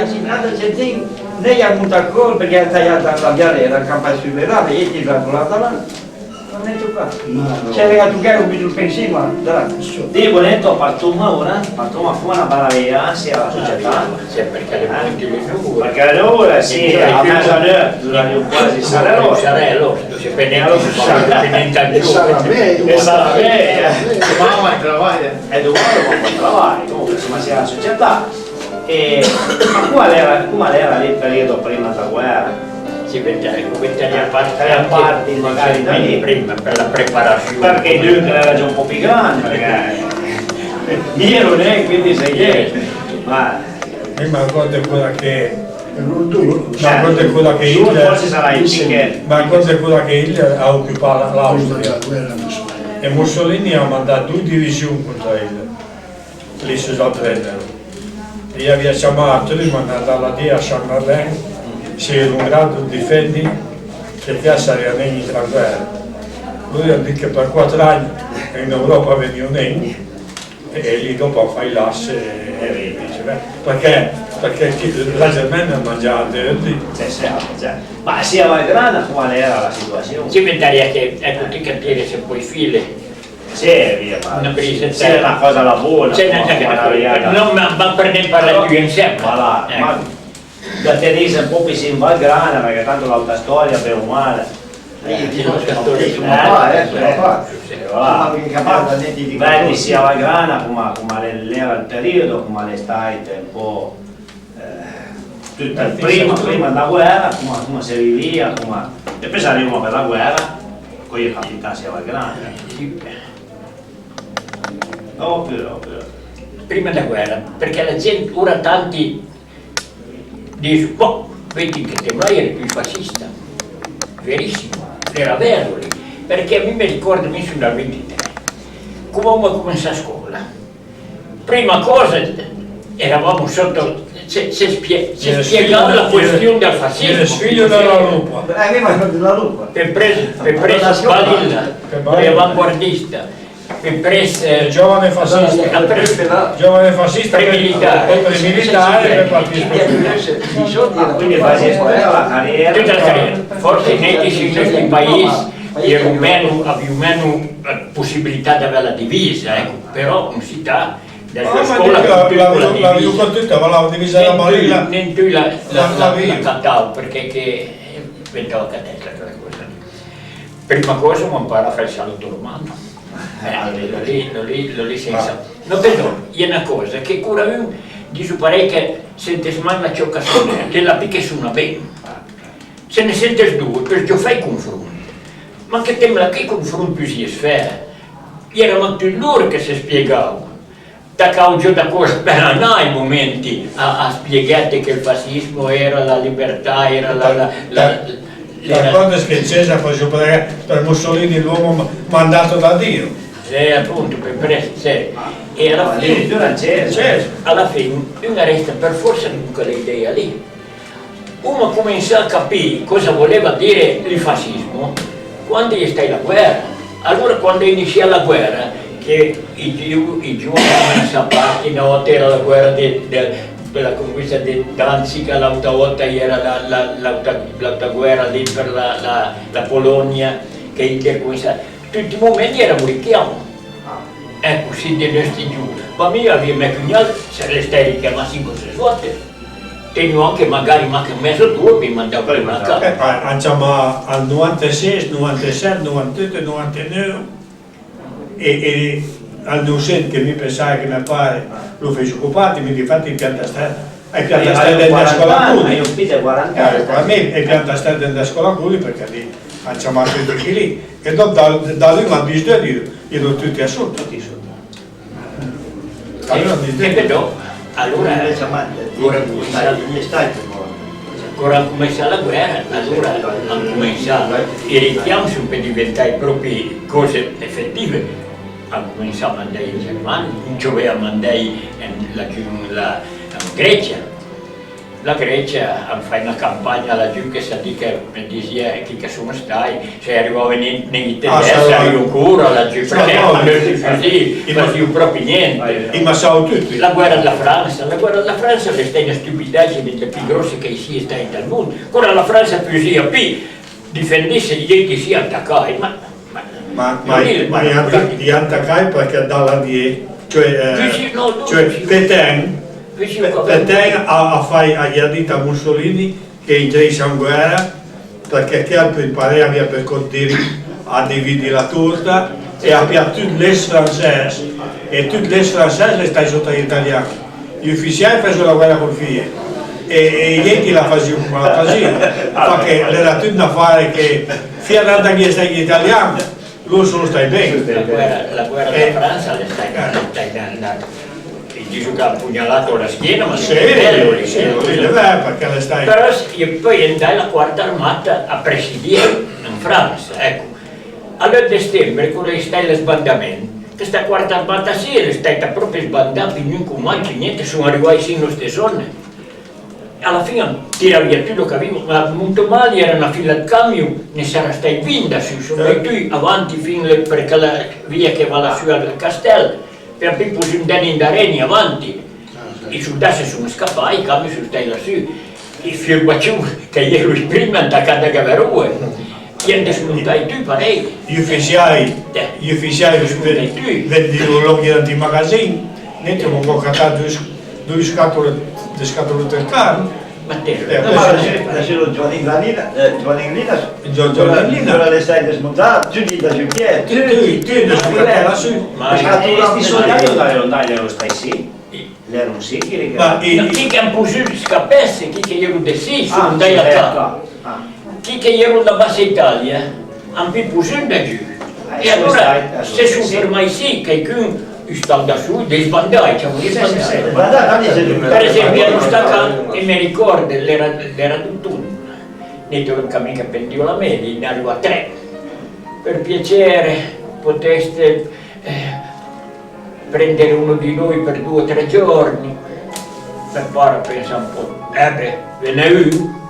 assinata c'è lei ha avuto accordo perché ha tagliato la vialera, la campagna superata e ti ha tirato là. Non è tu qua. C'era tu che hai un pensiero, Devo detto partiamo ora, partiamo a fare una bella sia la società. Sì, perché le punti le due. Perché ora sì, a mezzanotte durante un po' di sarà Sarello, si prende e sarà mamma lavora e domani non lavora, comunque insomma sia la società. Ma qual era lì il periodo prima della guerra? si vede a parte magari da lì prima per la preparazione. Perché il nucleo era già un po' più grande, perché io non è, quindi sei che ma conta è quella che forse sarà il che ma conta è quella che Hitler ha occupato l'Austria e Mussolini ha mandato 2 divisioni contro Hitler lì si sono prendere e aveva chiamato lui mandato alla D a San Marlene se era in grado di difendere perché sarebbe in tra guerra lui ha detto che per 4 anni in Europa veniva un e lì dopo fai l'asse e perché la Germania mangiava lì. Ma sia Valgrana qual era la situazione? Si vede che ecco ti capire se poi file. Sì, via, ma c'è una cosa la buona. Non ma per ne parlare più insieme. Ma da tenere un po' più in Valgrana perché tanto l'altra storia per un male. Vedi sia la grana come era il periodo, come l'estate un po' prima della guerra, come si vivia, e poi arriviamo per la guerra, poi è capitato sia la grana. Prima della guerra, perché la gente, ora tanti dicono, boh, vedi che te mai eri più fascista, verissimo. Era vero lì, perché a me mi ricordo, mi sono dal 23, come ho cominciato a scuola. Prima cosa, eravamo sotto, si spiegava la questione del fascismo. Il figlio della lupa. della lupa. Per preso Sbalilla, per avanguardista, per preso giovane fascista, pre-militare, per partito. Quindi fai la carriera. Tutta la carriera. Forse nei nostri paesi avevano meno possibilità di avere la divisa, ecco. Però non si dà. La scuola l'avevo contenta, ma la divisa della barilla. Non tu la cantavo perché diventava catella quella cosa. Prima cosa mi impara a fare il saluto romano. Lo lì senza. No, però, è una cosa che cura uno dice pare che sente mai la cioccazione, che la picche su una bene. Se ne sente due, per già fai confronto. Ma che tema che confronto più si sfera? Erano tutti loro che si spiegavano. Da causa da cosa per andare ai momenti a spiegare che il fascismo era la libertà, era quando è che Cesare faceva per Mussolini l'uomo mandato da Dio. Appunto, e alla fine uno resta per forza con quell'idea lì. Uno comincia a capire cosa voleva dire il fascismo quando gli stai la guerra. Allora quando inizia la guerra, che i giovani cominciano a partire, era la guerra per la conquista di Danzig, l'altra volta era l'altra guerra lì per la Polonia, che Hitler cominciava. Tutti i momenti era un richiamo. Ecco, sì, di questi giù. Ma io avevo mio cugnato, se le stai richiamati in queste svolte. Tengo anche magari un mese tu e mi mandavo prima a casa. Andiamo al 96, 97, 98, 99 e al docente che mi pensava che mio padre lo fece occupato, mi difatti in piantastella della scuola Culi. A me è piantastella della scuola Culi perché lì facciamo tutti lì. E dopo da lui mi hanno detto io ero tutti assunti. Allora ancora cominciata la guerra, allora hanno cominciato i richiami per diventare proprio cose effettive. Hanno cominciato a mandare in Germania, cioè a mandare la Grecia. la Grecia ha fatto una campagna laggiù che sa di che diceva che sono stati, se arrivava nei tedeschi, arrivava ancora laggiù, perché hanno detto così, non facevano proprio niente. Ma sono tutti. La guerra della Francia è stata una stupidaggine delle più grosse che sia stata al mondo. Ora la Francia più difendesse gli che si attaccai, ma gli attaccai perché dalla die, cioè Petain ha detto a Mussolini che intrasse in guerra perché il pareva per dire a dividere la torta e ha piaciuto tutte le francesi e tutte le francesi le stai sotto gli italiani. Gli ufficiali fecero la guerra col figlio e gli la facevano come la facevano perché era tutto un affare che fino a che stai gli italiani loro sono stati bene. La guerra della Francia è stata dice che ha pugnalato la schiena, ma perché le stai. Però poi andai la quarta armata a presidiare in Francia, ecco. Allora di settembre, con le stai le sbandamenti, questa quarta armata sì, è stata proprio sbandata, non con manchi niente, sono arrivati sino a stesone. Alla fine tira via tutto che avevo, ma molto male era una fila di camion, ne sarà stata vinta, sono venuti avanti fino perché la via che va lassù al castello. Per cui poi un danno in arena avanti, i soldati sono scappati, i camion sono stati lassù, i firmacciù che ero prima attaccati a Gavarue, e sono stati tutti parecchi. Gli ufficiali vendono gli antimagazzini, ne abbiamo comprato due scatole del carne. C'era Giovanni le stai desmontati, tutti da giù piedi, tutti smontati lassù. Ma questi soldati non erano stai sì? Erano sì chi che hanno potuto scappare, chi che erano decisi, non dai a capo. Chi che erano da Bassa Italia, hanno più potuto da giù. E allora, se sono fermati sì, qualcuno sta da su, dei sbandai, diciamo, per esempio, erano staccato e mi ricordo, l'era tutto, ne ho un cammino che pendio la media, ne arrivo a 3. Per piacere, poteste prendere uno di noi per 2 o 3 giorni, per fare, pensa un po', ve ne uno,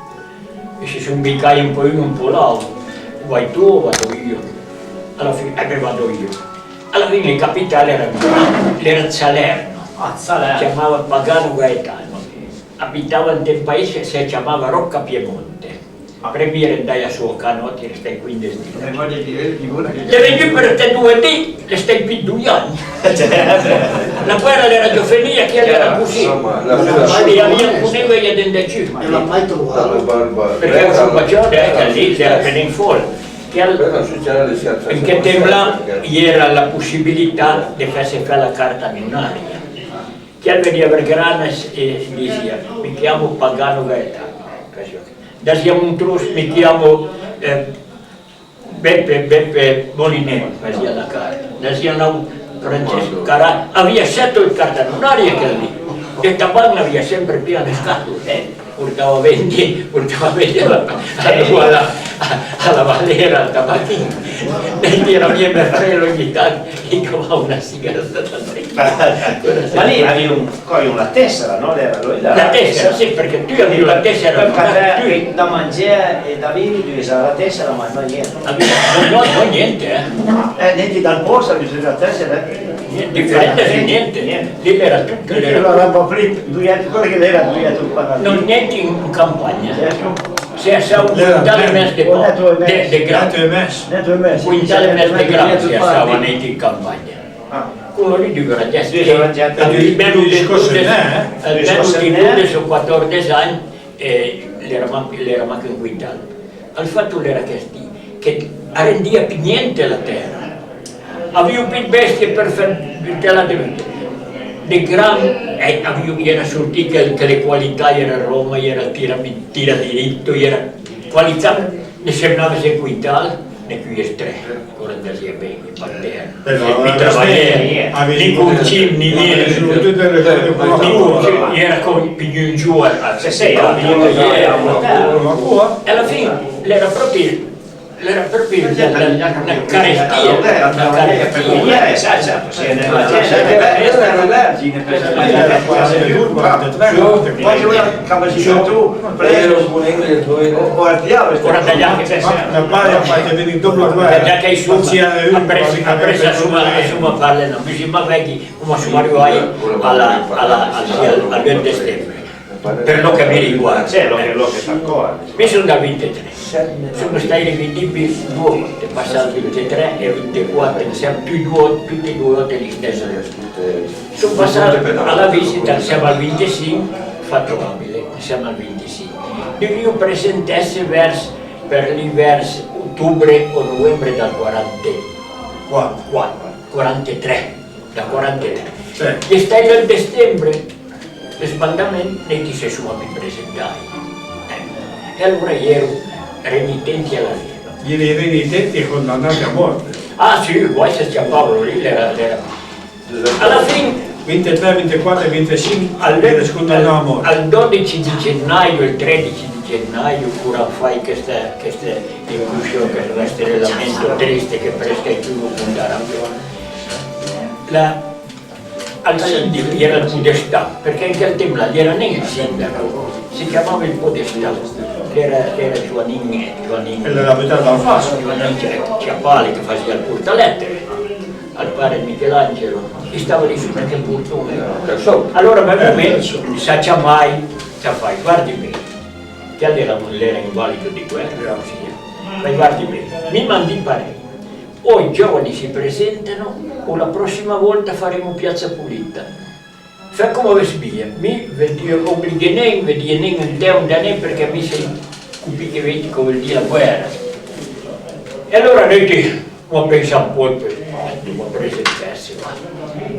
e si sono biccati un po' uno, un po' l'altro, vai tu, vado io, alla fine, vado io. Alla fine il capitale era Salerno, Salerno. chiamava Pagano Gaetano, abitava in un paese che si chiamava Rocca Piemonte. Premiere andai a suo canotti e stai qui in destino. Le vedi per te 2 dì, le stai più 2 anni. La guerra era già finita, che era così. E aveva puneva e andava giù. Non l'ha mai trovato. Perché era un bacione che lì era appena in fuori. In che tempo era la possibilità di farsi fare la carta binaria. Chi veniva per Granas e diceva, mi chiamo Pagano Gaetano. Da siamo un trus, mi chiamo Beppe Molinelli, faceva la carta. Da siamo Francesco Carà, aveva 7 carte binarie che lì. E tabacco aveva sempre pieno di scatole. Portava a vendere alla Valera, al tabacchino. E era mio fratello ogni tanto che cavava una sigaretta da Ma lì avevi una tessera, no? La tessera, sì, perché tu avevi la tessera. Perché da mangiare e da bere tu avevi la tessera, ma non niente. No, niente, niente dal borsa bisogna la tessera. Differente di niente. Lì era tutto. Non niente in campagna. Se assava un quintale mezzo di grano. Un quintale mezzo di grano si assava in campagna. Quello lì di Grandiese. Almeno di 12 o 14 anni l'era manco un quintale. Al fatto era che rendia più niente la terra. Avevo più bestie per fare la tenuta. Di gran, era sortito che le qualità era Roma, era tira diritto, era qualità, ne sembrava se quintale, ne qui è 3, ora andasia bene, in parterra, mi travagliere, ni cucin, ni viene, era con più in giù, e alla fine era proprio era proprio una carestia, certo, sì, nella Era vergine per poi quando si fa tu, preso o al diavolo. ora dagli anni La Baia fate venire dopo la guerra. già che hai su, ha preso a suma parle, non bisogna vecchi come sumario hai al 20 settembre. Per lo che mi riguarda, lo che sta ancora. mi sono da 23, sono stati rivenibili 2 volte, passato 23 e 24, siamo tutte e due volte gli stessi. Sono passato alla visita, siamo al 25, fatturabile, siamo al 25. Io presentasse per l'inverso ottobre o novembre dal 43, da 43. E stai nel settembre. L'espandamento ne ti sei su a mi presentai. E allora ero renitenti alla fine. Ieri renitenti e condannati a morte. Ah sì, poi se c'è Paolo lì era. Alla fine, 23, 24 e 25 condannati a morte. al 12 di gennaio e il 13 di gennaio pure fai questa inclusione, questo rastrellamento triste che presto è più andare a al sindaco era il podestà, perché in quel tempo non era neanche il sindaco, si chiamava il podestà, era Giovannin. E l'era abitato al Faso. Giovannin Chiappali che faceva il portalettere, al padre Michelangelo, e stava lì su perché il portone. Allora per me, sa mai, sa fai, guardi me, che allora l'era invalido di guerra, ma guardi me, mi mandi in parere. O i giovani si presentano o la prossima volta faremo piazza pulita. Fa come vesbia, mi obbligherei a vedere il Deo da ne perché mi sei cupi che vedi come il dia la guerra. E allora noi pensiamo un po' dobbiamo presentarsi,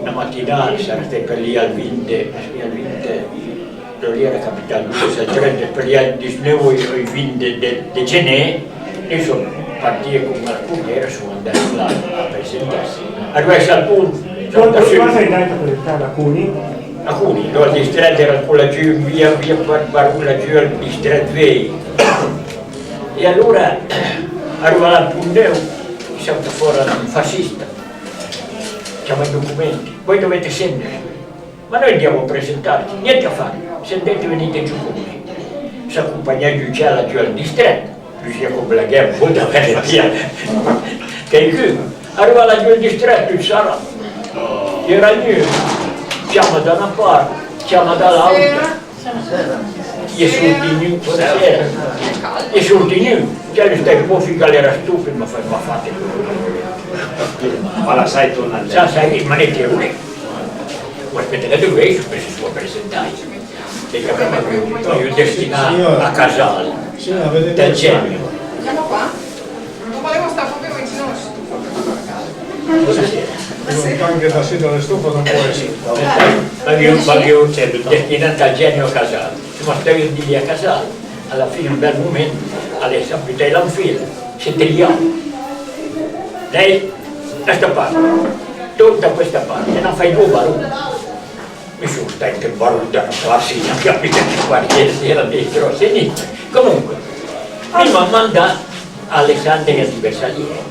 una mattinata sarà per lì al 20, non era capitato al 30, per lì al 19 e 20 di gennaio, noi sono partire con una corriera sono andati là a presentarsi. Arrivati al punto, Quando sei andato a presentare a Cuni? a Cuni, dove il distretto era quella giù, via Barbarola giù al distretto Vei. E allora arriva al punto, siamo fuori un fascista, facciamo i documenti, voi dovete scendere, ma noi andiamo a presentarci, niente a fare, scendete venite giù con me. Si accompagna giù al distretto. Riuscì a comprare la guerra, poi da bene via. Che qui, arriva laggiù il distretto, il sarà. Era lì, chiama da una parte, chiama dall'altra. E sul di nu, buonasera. E sul di nu, già gli stai un po' figa, era stupido, ma fate Ma la sai tornare. sai, rimanete lì. Ma aspetta che dovevi, su si può presentare. Io destinato a Casale. Del genio. Andiamo qua? Non volevo stare proprio vicino allo stufa. Anche da sera alle stufa non può essere. Ma io destinato al genio a Casale. Siamo stati lì a Casale. Alla fine un bel momento, alle sapete l'anfila, si tagliamo. Lei, questa parte, tutta questa parte, non fai due baroni. Mi sono stato in valuta, quasi non capite che quartiere si era dentro a sinistra. Comunque, mi ha mandato Alessandria di Bersaglieri.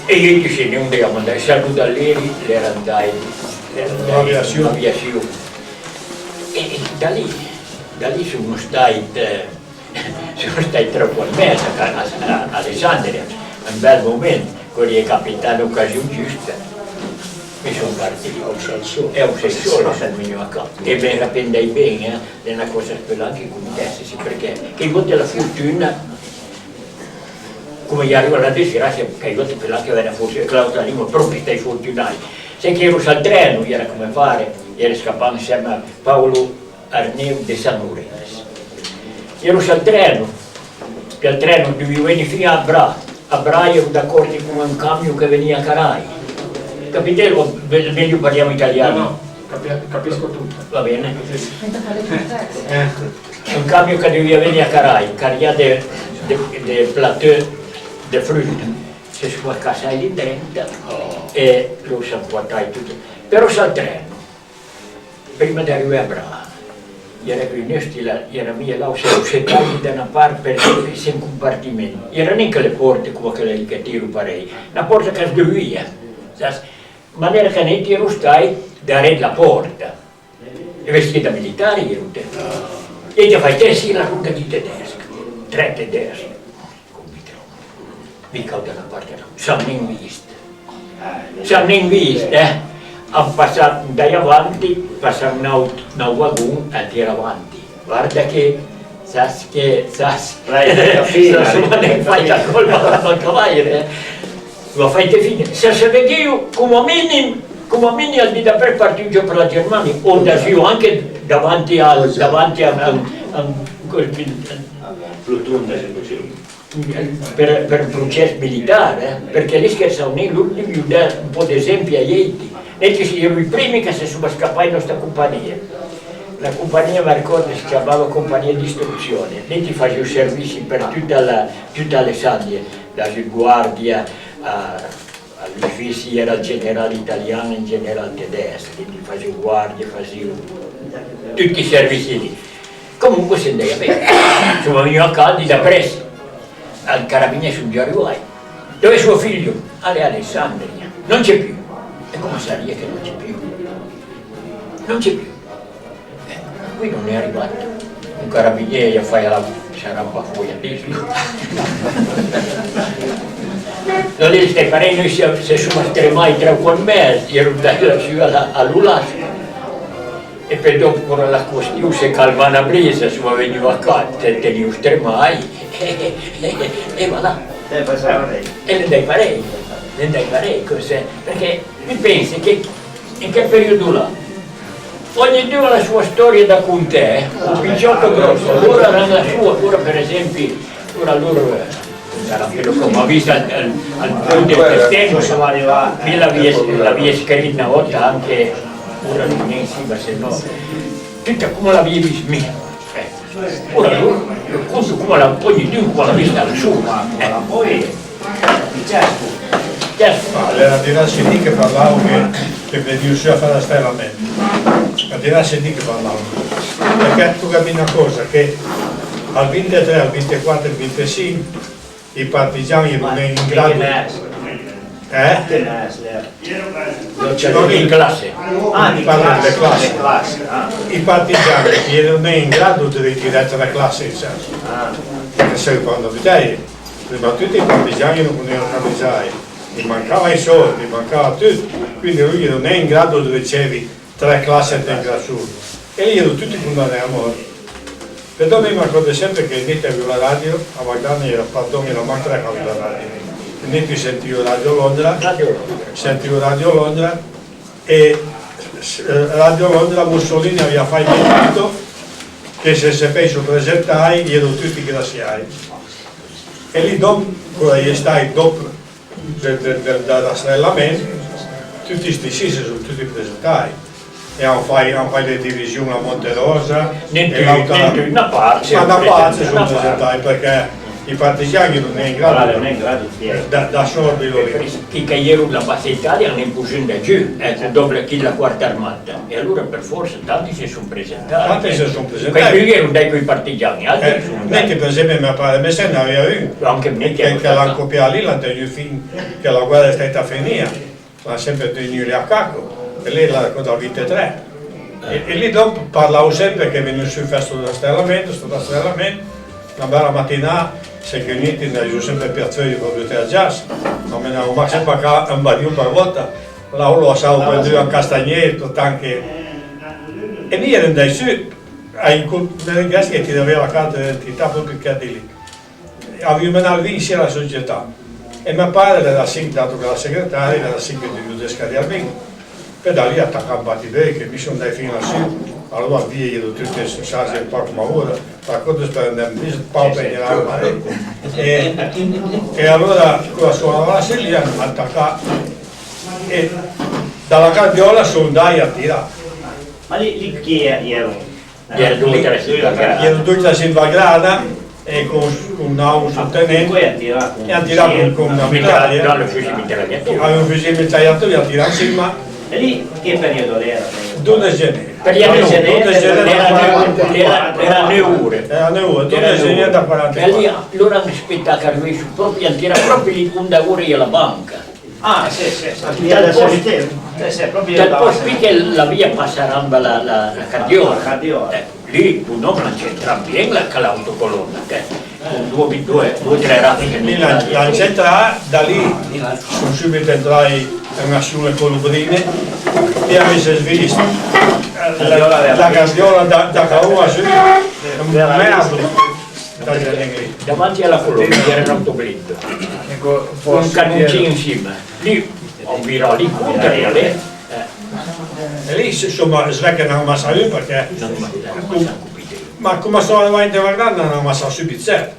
E io gli se ne andavo andare, saluto a lei, le andai L'aviazione. E da lì sono stati troppo al mezzo a Alessandria, un bel momento, quelli è capitata l'occasione giusta. Mi sono partito, e ho sei solo sono venuto a casa. E ben rapendai bene, è una cosa spero anche con te, perché che volte la fortuna, come gli arriva la disgrazia, che volte per anche avere forse Claudio Limo, proprio stai fortunati. Se che ero sul treno, era come fare, era scappato insieme a Paolo Arneu de San Lorenzo. Ero sul treno, che il treno dovevo venire fino a Bra. A Bra ero d'accordo con un camion che veniva a Carai. Capite? Meglio parliamo italiano. No, capisco tutto. Va bene? Un camion che doveva venire a Carai, caricato di plateau di frutta. Si può casare lì dentro e lo si può tutto. Però sul treno, prima di arrivare a Bra, era grindestila, era via là, se tagli da una parte per un compartimento. Era neanche le porte come che tiro parei, una porta che sdovia. In maniera che ne tiro stai da la porta. E vestita da militare ero te. E ti fai te sì la ruta di tedesca, 3 tedeschi. Mica da una parte no, siamo in vista. Siamo in vista, hanno passato da avanti, passato un wagon e tira avanti. Guarda che, sai che, non fai la colpa al cavallo, lo fai te fine. Se vede io, come minimo al di da per partito per la Germania, o da io anche davanti a per il processo militare, perché lì scherzano, l'ultimo dà un po' di esempi a Ieti. Noi erano i primi che si sono scappati in questa compagnia. La compagnia, mi ricordo, si chiamava Compagnia di Istruzione. Noi ti facevo servizi per tutta Alessandria, da guardia all'ufficio era il generale italiano e il generale tedesco, quindi facevo guardia, facevo tutti i servizi lì. Comunque si andava bene, insomma veniva a caldi da presso. Al carabiniere sul Giaruai. Dove è suo figlio? Alessandria. Non c'è più. E come sa che non c'è più? Non c'è più. Qui non è arrivato. Un carabiniere gli fa la sarà fuori a dirlo. Non gli stai parendo, noi se siamo stremati 3 o 4 mesi, ero andato all'Ulas. E poi dopo la questione si calma una brisa, se veniva a casa, tenivo stremai e va là. E ne dai parei, perché mi pensi che in che periodo là? Ognuno ha la sua storia da con te, un picciotto grosso, ora ha la sua, ora per esempio, ora loro come ho visto al punto del tempo, la via scritta una volta anche, ora non è insieme, se no, tutta come la via vismia. Ora loro, conto come la ognuno come la vista la sua. Poi, Era diversi lì che parlavo che venivo su a fare stellamento. Era diversi lì che parlavo. Perché tu capisci una cosa, che al 23, al 24 e al 25 i partigiani non erano in grado. Non in classe. Parlo delle classi. I partigiani non erano in grado di ritirare la classe in senso. Perché se quando vedete, prima tutti i partigiani non potevano organizzare. Gli mancava i soldi, mancava tutto, quindi lui non è in grado di ricevere 3 classi in grassuto. E lì erano tutti condannati a morte. Però mi ricordo sempre che Niti aveva la radio, a Magdalena era pardon, era manca la radio. Niti sentivo Radio Londra e Radio Londra Mussolini aveva fatto tutto che se si fece presentare gli erano tutti graziati. E lì dopo, gli stai dopo del rastrellamento, tutti questi si sono tutti presentati e hanno fatto le divisioni a Monterosa una parte sono presentati perché i partigiani non è in grado da assorbirlo lì. Che ieri la base Italia hanno imposto da giù, dopo la quarta armata, e allora per forza tanti si sono presentati. Quelli erano dai quei partigiani, altri sono Metti per esempio mio padre Messina aveva uno che l'hanno copiato lì, l'hanno tenuto fin che la guerra è stata finita, l'hanno sempre tenuto lì a capo, e lei l'ha raccontato al 23. E lì dopo parlavo sempre che veniva sul festo dello stellamento, una bella mattinata, si è uniti, ne avevo sempre piacere proprio a jazz, non me ne avevo sempre un badio per volta, là lo stavo prendendo a Castagneto, anche. E lì ero andai su, nel gas che ti aveva la carta d'identità proprio che di lì. Avevo menato lì insieme alla società. E mio padre era dato che la segretaria, era sempre di descare al vino. E da lì attaccavano i dei che mi sono andati fino lassù. Allora via io tutti i sassi del parco Maura, racconto per andare in pausa in l'acqua. E allora con la suonava la Celia, attaccava e dalla Guardiola sono andati a tirare. Ma lì chi erano? Erano tutti da Silvagrana e con un sottenente e ha tirato con una mitraglia. Aveva un fucile mitragliato e ha tirato in cima. E lì che periodo era? 12 gennaio. Per gli anni No, 70 tutte c'erano era neure. Era neure, tutte segnate da 40 E lì loro hanno aspettato che lui proprio, era proprio lì un lavoro alla banca. Ah, sì, sì, sì. Via del cimitero. Sì, proprio Dal davanti. posto qui che la via passeramba la Cardiola. La Cardiola. Lì un uomo non c'entra bene l'autocolonna, con due o tre raffiche. Lì l'entrata, da lì sono subito entrai in una sulle colubrine e avesse visto la Cardiola da Caua su, un merda. Davanti alla colonna c'era un autogrido, con un cannoncino insieme. Lì ho virato lì contro e lì. E lì insomma svegliano una massa io perché Non ma come sono davanti a guardare non massa subito certo.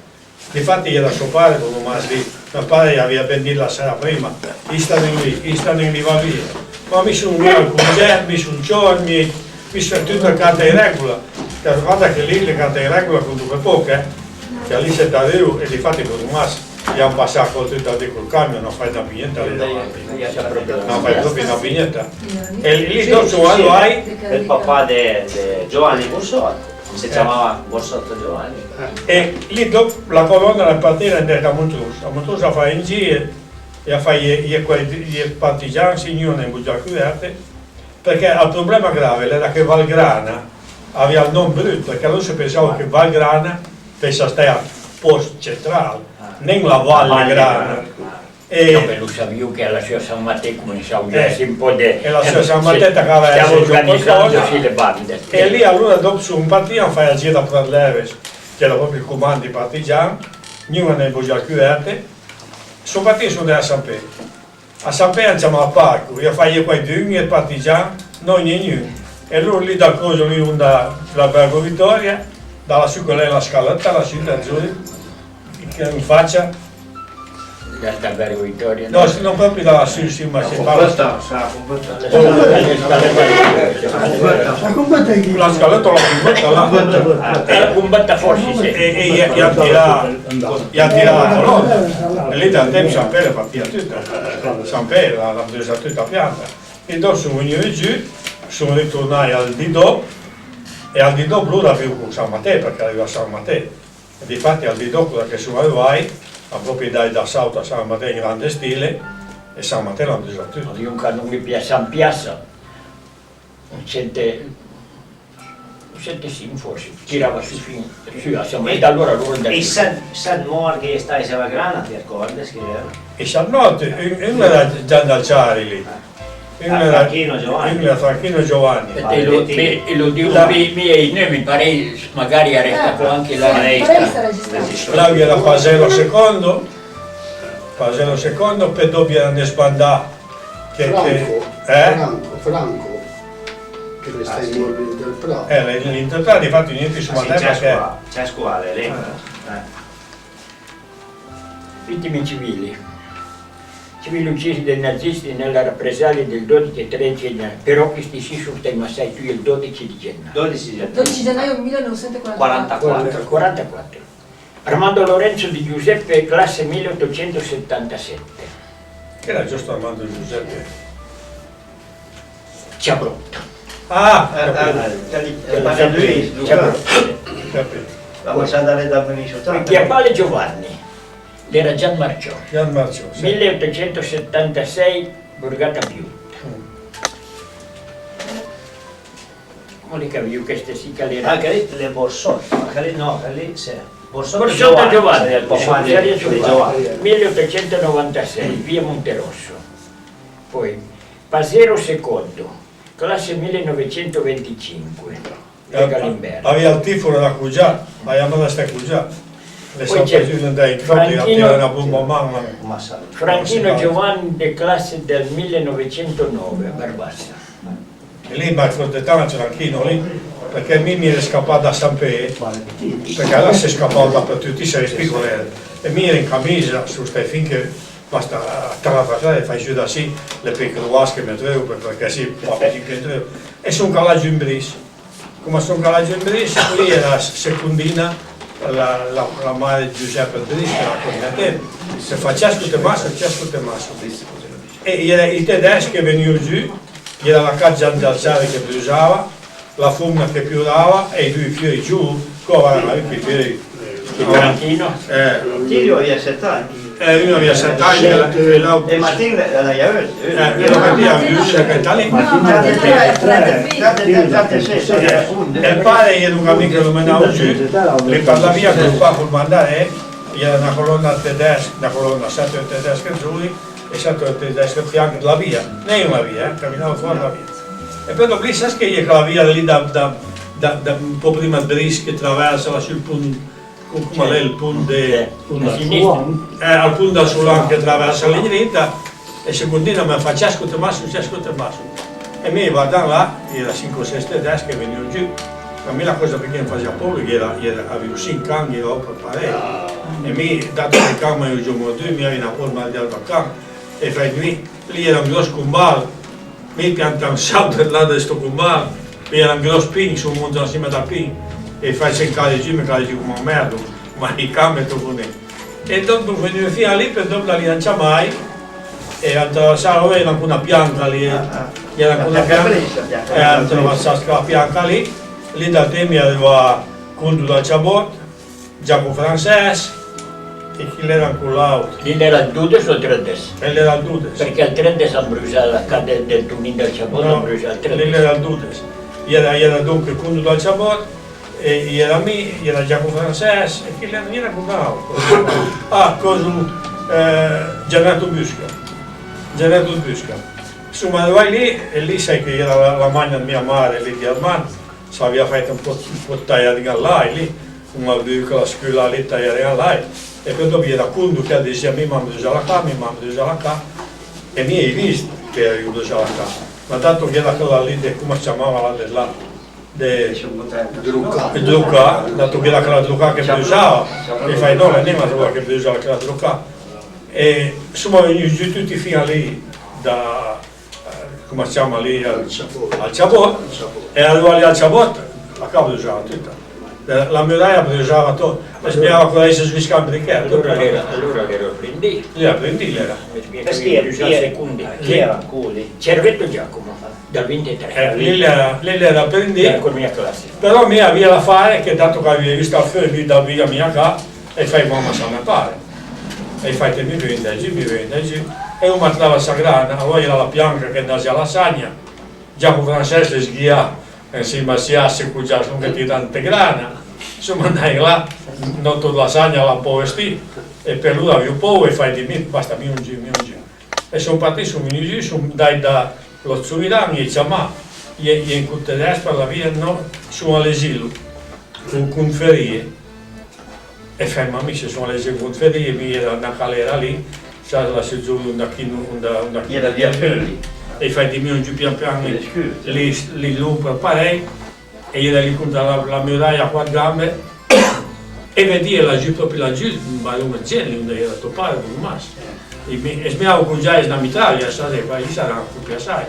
Difatti era suo padre con un lì, mio padre aveva ben detto la sera prima, stanno lì va via. Ma mi sono venuto con germi, mi sono giorni, mi sono tutto il carta in regola. Guarda che lì le carte in regola con due poche, che lì si arriva e difatti con un masso abbiamo passato tutto col camion, non fai da niente lì davanti. Non fai proprio una niente. E lì dopo quando hai Il papà di Giovanni Borsotto, si chiamava Borsotto Giovanni. e lì dopo la colonna era partita da Montrosa. A Montrosa fa in giro e a fare i partigiani signori in Bugia Cuverte, perché il problema grave era che Valgrana aveva il nome brutto, perché allora si pensava che Valgrana pensa stare al posto centrale, non la Valle Grana. Io lo sapevo che alla sua San Matteo cominciava a un po' di... E la sua San Matteo che aveva stiamo fatto organizzandosi le bande. E lì allora dopo su un partito fai a giro per Leves, che era proprio il comando di partigiani, ognuno nel Bugia Cuverte, sono partiti sono da San Pedro. A San Pedro andiamo al parco, io fai qua due e il partigiano, non ognuno. E loro lì dal coso lì la Bergo Vittoria, dalla su con lei la scaletta, la su da giù, che in faccia. L'Albergo Vittoria. No, non proprio dalla su, sì, ma si parla. La scaletta la combatta là. La combatta forse sì. E gli ha tirato la colonna. E lì dal tempo San Pedro partiva tutta. San Pedro l'ha presa tutta pianta. E dopo sono venuti giù, sono ritornati al Didò e al Didò loro avevo con San Matteo perché aveva San Matteo. E difatti al Didò quello che sono arrivati, la proprietà da Sauta a San Matteo in grande stile e San Matteo l'hanno presa tutta. Io non mi piace San Piazza, non sente sì forse, tirava su a San Matteo, allora loro E San Mor che sta in Savagrana, ti ricordi? E San Notte, uno era Gian Dalciari lì. Franchino Giovanni. Uno era Franchino Giovanni. E lo dico i miei nomi, pare magari arrestato anche la resta. Là era Pasello II, poi dopo era Nesbandà Franco, che le sta in ordine del Prato. l'interpretato infatti niente su Matteo perché C'è scuola, Vittime civili. Civili uccisi dai nazisti nella rappresaglia del 12 e 13 gennaio, però questi si sono stati massacrati il 12 di gennaio. 12 gennaio 1944. 44. Armando Lorenzo di Giuseppe, classe 1877. che era giusto Armando Giuseppe. Ciabrotto. San Luis, Capito. la passata da Venezuela. Chiappale Giovanni, era Gian Marciò. Gian Marciò, sì. 1876, Borgata Più. Come le capivo queste si calera? Anche lì le Borsotto, anche lì no, anche lì sì. Borsotto Giovanni, il papà di Giovanni. Giovanni. 1896, via Monterosso. Poi Pasero II, classe 1925, Lega Limberto. Aveva il tifo da Cugià, aveva da sta Cugià. Le Poi c'è sapevano dai propri a tirare una bomba a mano. Franchino Giovanni, de classe del 1909, a Barbassa. E lì mi ha detto Franchino lì, perché mi era scappato da San Pedro, perché allora si è scappato dappertutto, sei piccolo e mi era in camicia su stai finché basta attraversare e fai giù da sì le piccole vasche mi trovo perché sì, e sono calato in bris. Come sono calato in bris, lì era secondina la madre Giuseppe Bris, la cognatella, se facesse tutte masse. E i tedeschi che venivano giù, era la caccia d'alzare che usava, la fumna che piovava e i due fiori giù, come i fiori. Il Tarantino. Tilio aveva 7 anni. Uno aveva 7 anni E Martin l'aveva io lo vedevo, io che lì. E il padre era un amico che lo menava giù, le parlava via con il papà col mandare, era una colonna tedesca, una colonna 7 tedesche giù e 7 tedesche a fianco della via, non una via, camminava fuori la via. E poi dopo lì sai che la via lì da un po' prima di Bris che attraversa là sul punto, come è il punto A sinistra. al punto da Sulan che attraversa la dritta e se continua mi fa ciasco Tommaso. E mi guardano là, era 5 o 6 tedesche che venivano giù. Ma a me la cosa perché mi faceva paura che avevo 5 anni dopo parecchio. E mi, dato che camera io giorno 2, mi aveva una forma di altra camera. E fai lì era un grosso cumbal, mi pianta un salto là di questo cumbal, era un grosso pin, su un monte insieme da pin. E fai cercare giù, mi cade giù come un merda, ma i camere tu con e dopo venivo fino a lì, per dopo la non c'è mai, e attraversavo era anche una pianta lì, era anche una pianta, e attraversavo la pianta lì da te mi aveva Condu da Chabot, Giacomo Francese, e chi era anche l'auto. Lì era il Dudes o il Trendes? Lui era il Dudes. Perché il Trendes ha bruciato la casa del tunin del Chabot, ha bruciato il Trendes. Lui era il Dudes. Era dunque Condu da Chabot, e era me, era Giacomo Francese, e chi era con l'auto. Giannato Busca. Insomma, vai lì, e lì sai che era la magna di mia madre, lì di Armand, si aveva fatto un po' di tagliare di là, lì, una piccola scuola lì tagliare di là, e poi dopo era Condu che diceva mi mando già la qua, e mi hai visto che era venuto già la qua, ma tanto che era quella lì, come si chiamava la di là, Drucca, dato che era quella Drucca che bruciava, e fai no, non è una Drucca che bruciava quella Drucca, e insomma venivano giù tutti fino a lì, da, come si chiama lì, al Chabot, e arrivava lì al Chabot, la cava bruciava tutta. La muraia bruciava tutto, e spiegava cosa si sviscava in brichetta. Allora era prendi. Lì la prendi, l'era. Chi era? Cervetto Giacomo, dal 23. Lì l'era prendi, Era con mia classe. però mi aveva da fare che dato che avevi visto il fiore lì da via mia qua, e fai mamma sa me pare. E fai te mi viene giù, e uno mattava sagrada, poi era la pianca che andava alla lasagna, Giacomo Francese sghia, insieme a Siassi, con già sono che tante grana, insomma andai là, noto lasagna la po' vestì, e per lui avevo po' e fai di me, basta mi un giù. E sono partito, sono venuto giù, sono dai dallo Zuvidano, e dice, ma io in tutte destra la via no, sono all'esilo, con ferie. E fai, ma mi sono all'esilo con ferie, mi era una calera lì, la si giù una Era via Ferri. e fai di mio giù pian piano lì lungo per parei e io lì con la muraia a 4 gambe e vedi laggiù proprio laggiù un balone genere dove era tuo padre con il masso e smiavo con già la mitraglia sai poi sarà un po' assai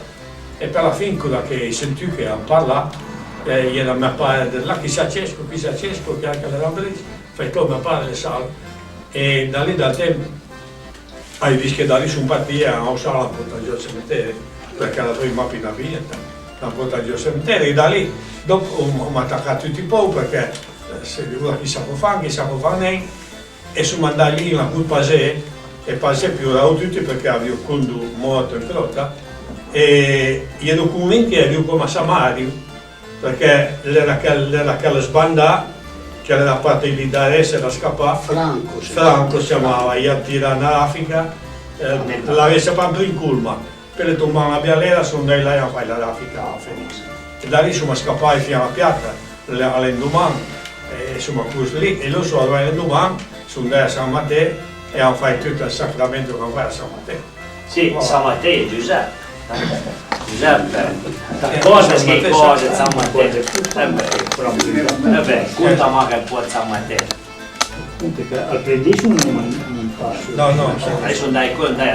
e per la fin quella che sentì che hanno parlato era mia padre là chissà Cesco che anche le Rambrisi fai come mio padre le sale e da lì dal tempo hai visto che da lì sono partiti a usare la porta giù al cimitero perché la prima appena vinta, la porta giù al cimitero e da lì dopo ho attaccato tutti i po' perché se dico chissà può fare e sono andato lì una colpa e passai più da tutti perché avevo Condu morto in crotta e io ero convinto che avevo come Samario perché era quella sbanda che era parte lì da essere da scappare. Franco si chiamava, io tirare in Africa, l'avesse fatto in Culma, per le tombare una bialera sono andati là a fare l'Africa a Phoenix. E da lì sono scappato fino alla piazza, all'Endomani, e insomma così lì, e loro sono arrivati all'Endomani, sono andati a San Matteo e hanno fatto tutto il sacramento che hanno fatto a San Matteo. Sì, San Matteo e Giuseppe. Cose che cose San Matteo. Conta ma che può San Matteo. Al predismo non passo. No. Adesso andai a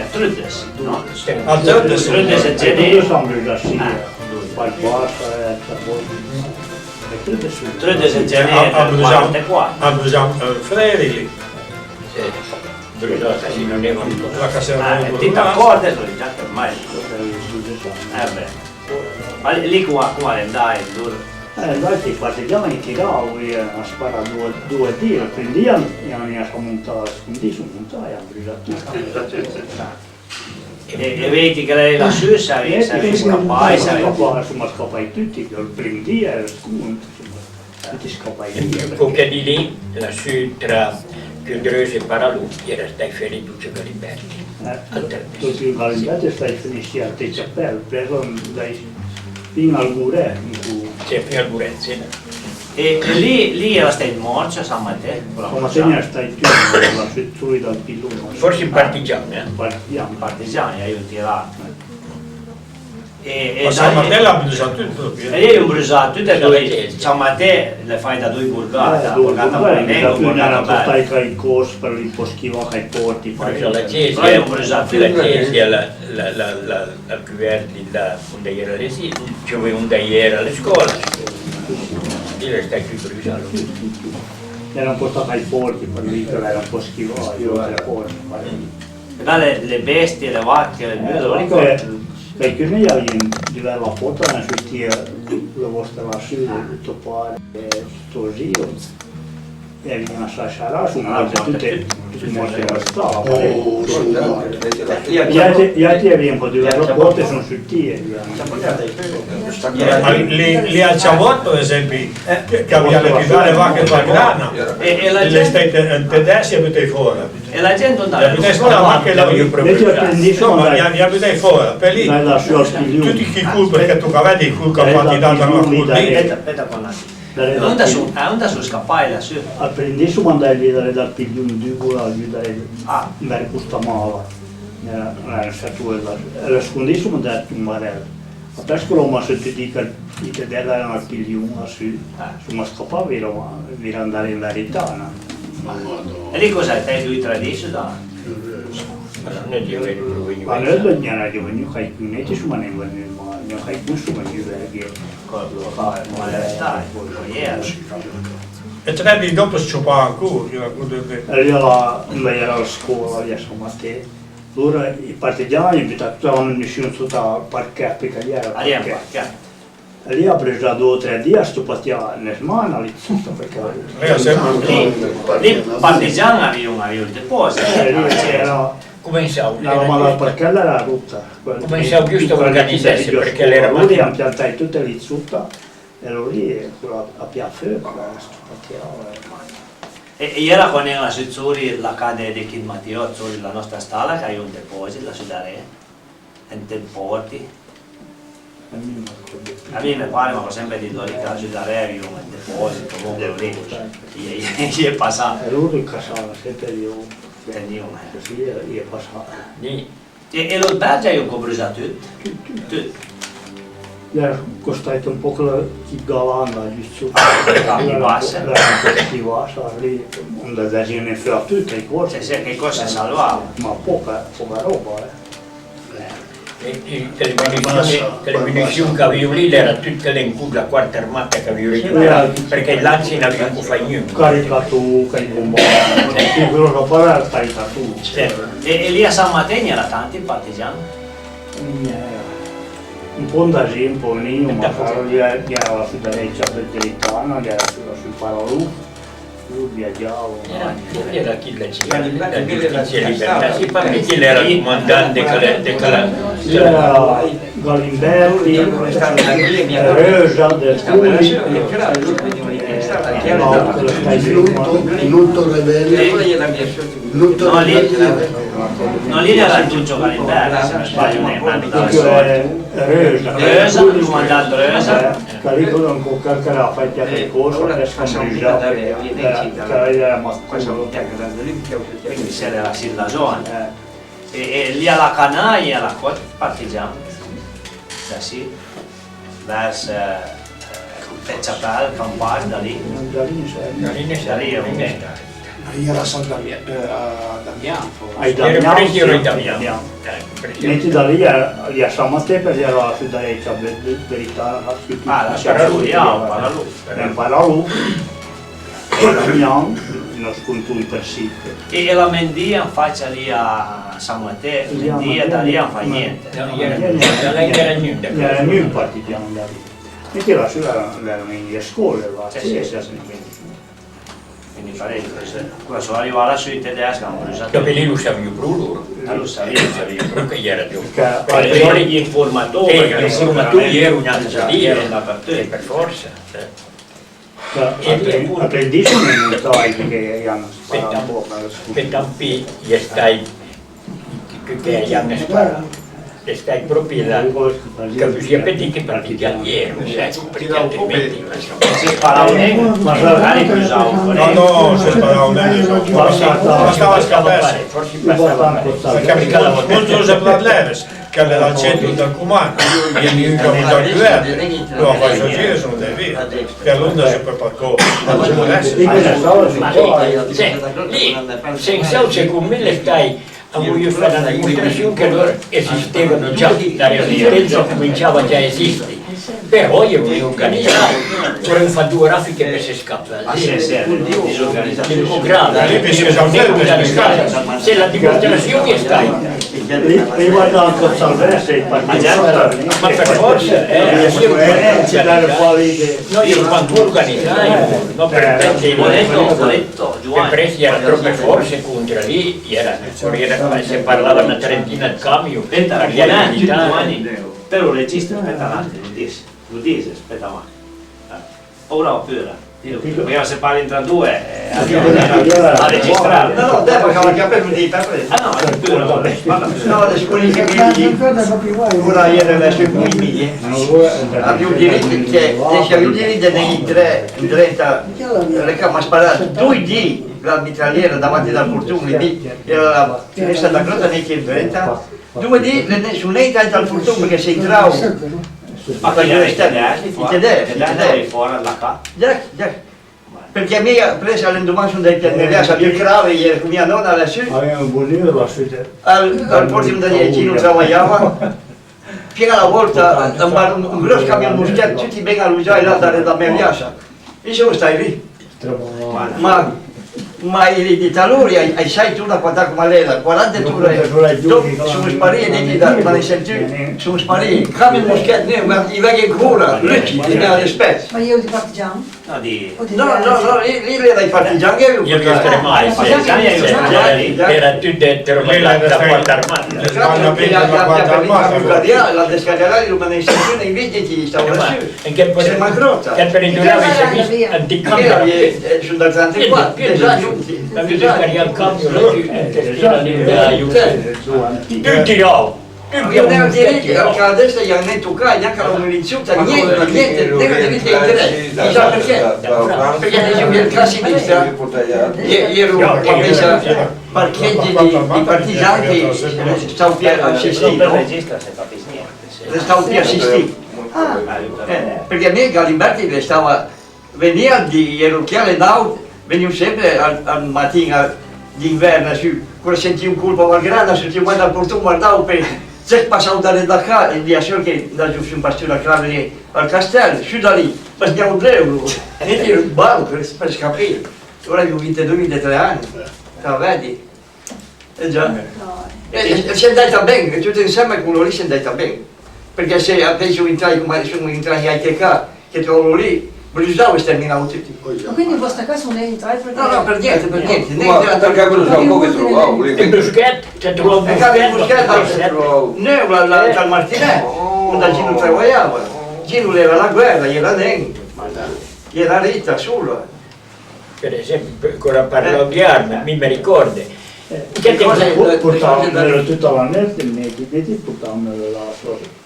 Truddes, no? A Truddes e Genè. Io sono da Siria. Qualcosa è Truddes e Genè, a Brugiamo Freri lì. Sì, non è La caserma di ti d'accordo già ormai. Ma lì come andai, Dai partigiani tiravano e sparava due tiri, prendevano e andavano a montare, quindi su montare hanno bruciato tutto. E vedi che lei lassù sarebbe scappai, Insomma scappai tutti, il primo dia era sconto, tutti scappai via. Un po' di lì, lassù tra Chiundröse e Paralù, era stai ferito Duce Galimberti. Tutti i Galimberti stai finiti a te cappello, preso fino al Gure, C'è fino al Burenzzi. e lì era stato morto a San Matteo. come se ne stai chiuso, la struttura dal pilone. Forse in partigiano, Partiamo. Partigiani aiutano. Ma San Matteo ha bruciato tutto. E io ho bruciato tutte e due, San Matteo le fai da due burgate, la burgata Molinengo, burgata Bello. Stai tra i corsi per li poschiva ai porti, la chiesa, Però io ho bruciato la tutte. chiesa, la Cuverti, onde era l'esito, c'era onde era le scuole. Io stai qui bruciando. erano portati ai porti per lì, però era un po' schivato, ai porti. E là le bestie, le vacche, le mule, lo ricordo. Perché noi abbiamo livello a foto, non tutti le vostre lasciate, tutto qua, tutto giro. E abbiamo lasciato su una volta tutte morte da strada. Gli altri abbiamo potuto livello a foto sono tutti. Lì al Ciavotto, per esempio, che avevano più le vacche per grana, E la le gente, state tedeschi e buttei fuori. andava Le buttei fuori la vacca e la insomma, Invece gli buttei fuori, per lì, dai lasciati tutti i cul, perché tu vedi i cul che hanno dato la cul lì. aspetta qua un attimo. Onda su scappare lassù. Apprendesimo quando è vedere dal piglione di cura, vedere Ah, andare questa mala. Era stato la scondessimo da un marello. A pesca Roma se ti dica i tedeschi erano al piglione lassù, insomma scappava per andare in verità. e lì cos'è? Te lui tradisci da? Non ti avevi provvenuto. Ma noi dobbiamo giovani che non ci sono nemmeno, ma non hai questo ma di verghe. Ma deve stare, poi era. E tre anni dopo si ciopava ancora. E io era alla scuola, lì a San Matteo. Loro i partigiani abitavano nessuno sotto al parquet, perché lì era Arriva il qua, parquet. chiaro. E lì ha preso 2 o 3 giorni, sto pattia nel mano, lì tutto perché... Lì partigiani avevano il deposito. Lì c'era... Cominciavo, La roba dal parquet era tutta. Cominciavo giusto a organizzarsi perché le Lì eravamo hanno piantato tutte lì sotto, e lì a piaffare, sto pattia... E era con la Suzzuri, la cade di Kid Matteo, la nostra stalla, che ha un deposito, la Sudare, e dei porti. A me mi pare, ma ho sempre detto lì che la Sudare aveva un deposito, comunque lì, gli è passato. E loro incassavano sempre io, Venivo. così gli è passato. lì. E lo Belgio io ho bruciato tutto. Era costato un po' di galanda giusto. Di bassa. Di bassa, lì, onde adesso ne fa tutte le cose. Che cosa salvava? Ma poca roba, Le munizioni che avevo lì erano tutte le in culo, la quarta armata che avevo recuperato, perché i lanci non avevano fatto niente. Caricato con i bomboni, quello che fa è caricato. E lì a San Matteo era tanti partigiani. Un po' da gente, un po' ma gli era la Federica Petteritana, gli era sul Paralù, lui viaggiava. Era chi la giustizia e libertà, sì, perché chi era il comandante C'era Galimberti, Rösa, del Tuli, Lutto Rebelli, Lutto No, lì- Rebelli. Non lì era il Tuccio Galimberti, se non sbaglio, ne mando dalla storia. Rösa, Rösa, il comandante Rösa. Carico un po' carcara fai piacere cosa, adesso era mascolo. Quindi se era sì la zona. E lì alla Canaglia, alla costa partigiano. Da sì, verso Pecciapel, Campari, da lì. Da lì è un Era San Damiano. Ai Era preso Damiano, Damiano. metti da lì a San Matteo perché era la Federica verità, la Paralù. Paralù, Damiano, non sconto un persiste. E la Mendia faccia lì a San Matteo, Mendia da lì non fa niente. Non era niente. Era un partigiano da lì. Etelä-Syvällä meni scuolella. Quindi farei qua sono arrivato alla suite tedesca, ma non Ja Pelinu savi ju bror. Allora Brukar göra det. sono gli informatori Gli informatori erano già lì, dappertutto. per forza. Apprendiscono non sai che hanno sparato un po'. Petampi ja stai che Janne spara. E stai proprio là. Capisci che partita ieri, perché altrimenti Si spara un ego, ma magari più usavo un No, se sparava un ego, bastava scappare. forse passava Perché molto se Pladleves, che era al centro del comando, e mi incominciò a chiudere, lo faccio dire, sono dei via, per l'onda si può parlare. lì, senza secondo me le stai a voglio fare una dimostrazione che loro esistevano già, la resistenza cominciava già a esistere, però io volevo organizzare, vorrei fare 2 raffiche per si scappare. disorganizzazione. Grave, se la dimostrazione è stata. Riguardando il Salvese, il partito. Ma per forza, noi io quando organizzai, no per presi era troppe forze contro lì, se parlava una trentina di camion, Aspetta, gli militari. però il regista aspetta avanti, lo dice, aspetta avanti. Ora o pure. Prima se parli tra due, a registrare. No, devo che per me per preso. Ah no, è pure, No, le scuole che ora ieri le sue miglia abbiamo diritto che abbiamo diritto nei 30 le cama sparato 2 D la mitragliera davanti dal portone lì era la finestra da grotta nei 30 2 D su lei dal portone perché sei trao. Ma per gli tedeschi fuori alla casa. Già. Perché a me ha preso all'indomani sono dei pianelli, sabia il crave ieri con mia nonna lassù. Aveva un buonino lassù. Al portone da Dieci non lavorava. Piena la volta un grosso camion muschetto, tutti ben all'usare là da Meliasa. Dicevo stai lì. Ma i talori ai 6 turni a quant'è come lei, 40 turni, sono spariti, ma ne senti, sono spariti, cambio moschetto, i vecchi ancora, ricchi, ti ne ha rispetto. Ma io di partigiano? No, di... No, lì era i partigiani che Io vi estremai, era tutto roba da porta armata. la descarriata di una istituzione in vita ti stavo lassù. E che per indurare i servizi anticamera. Sono da 34, La musica al cambio, tutti no. Io ne ho diritto, che adesso gli hanno detto che neanche la milizione, niente, neanche diritto di interesse. Chissà perché? Perché dicevo il classicista, ero invece parcheggi di partigiani che stavo più assistiti, Per no? regista se capisci niente. Stavo più assistiti. Perché a me Galimberti le stava, veniva di Erocchiale Naut, venivo sempre al mattino d'inverno, quando sentivo un colpo al grano, sentivo quando al portone guardavo per... Se passavo da qua, il dia solo che da giù su un bastone a crave al castello, su da lì, prendiamo 2 euro, e io ero bravo per scappare. Ora ho 22-23 anni, vedi? E già. E si è andata bene, tutto insieme con quello lì si è andata bene. Perché se adesso entrai come sono entrati a ITK, che trovo lì, bruciavo e sterminavo tutti. Ma quindi in vostra casa non è entrato perché... No, per niente. Perché bruciavo un po' che trovavo lì. Il bruschetto, c'è trovato E cambia il moschetto, no, dal Martinè, quando Gino lavorava. Gino era la guerra, era dentro, era Rita sola. Per esempio, ancora parlo di armi, mi ricordo. Che cosa Portavano tutta la notte, nei diti portavano la storia.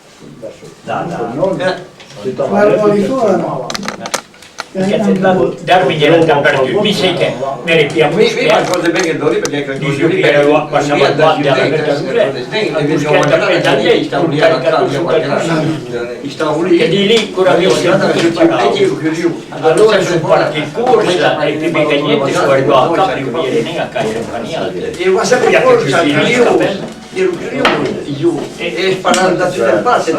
Tutta la notte. Darmi gliela dappertutto, mi sai che mi ripiamo Mi ricordo bene che Dori perché credo dice che passava davanti alla verdura, al bruschetto appena lì, stavo lì alla casa qualche anno. Stavo lì. E di lì ancora avevo allora sono partito in corsa e prima che niente sono arrivato a Capri, non ero neanche a Cagliari, a niente. Ero sempre in corsa, ero giù e sparavo da tutte le parti,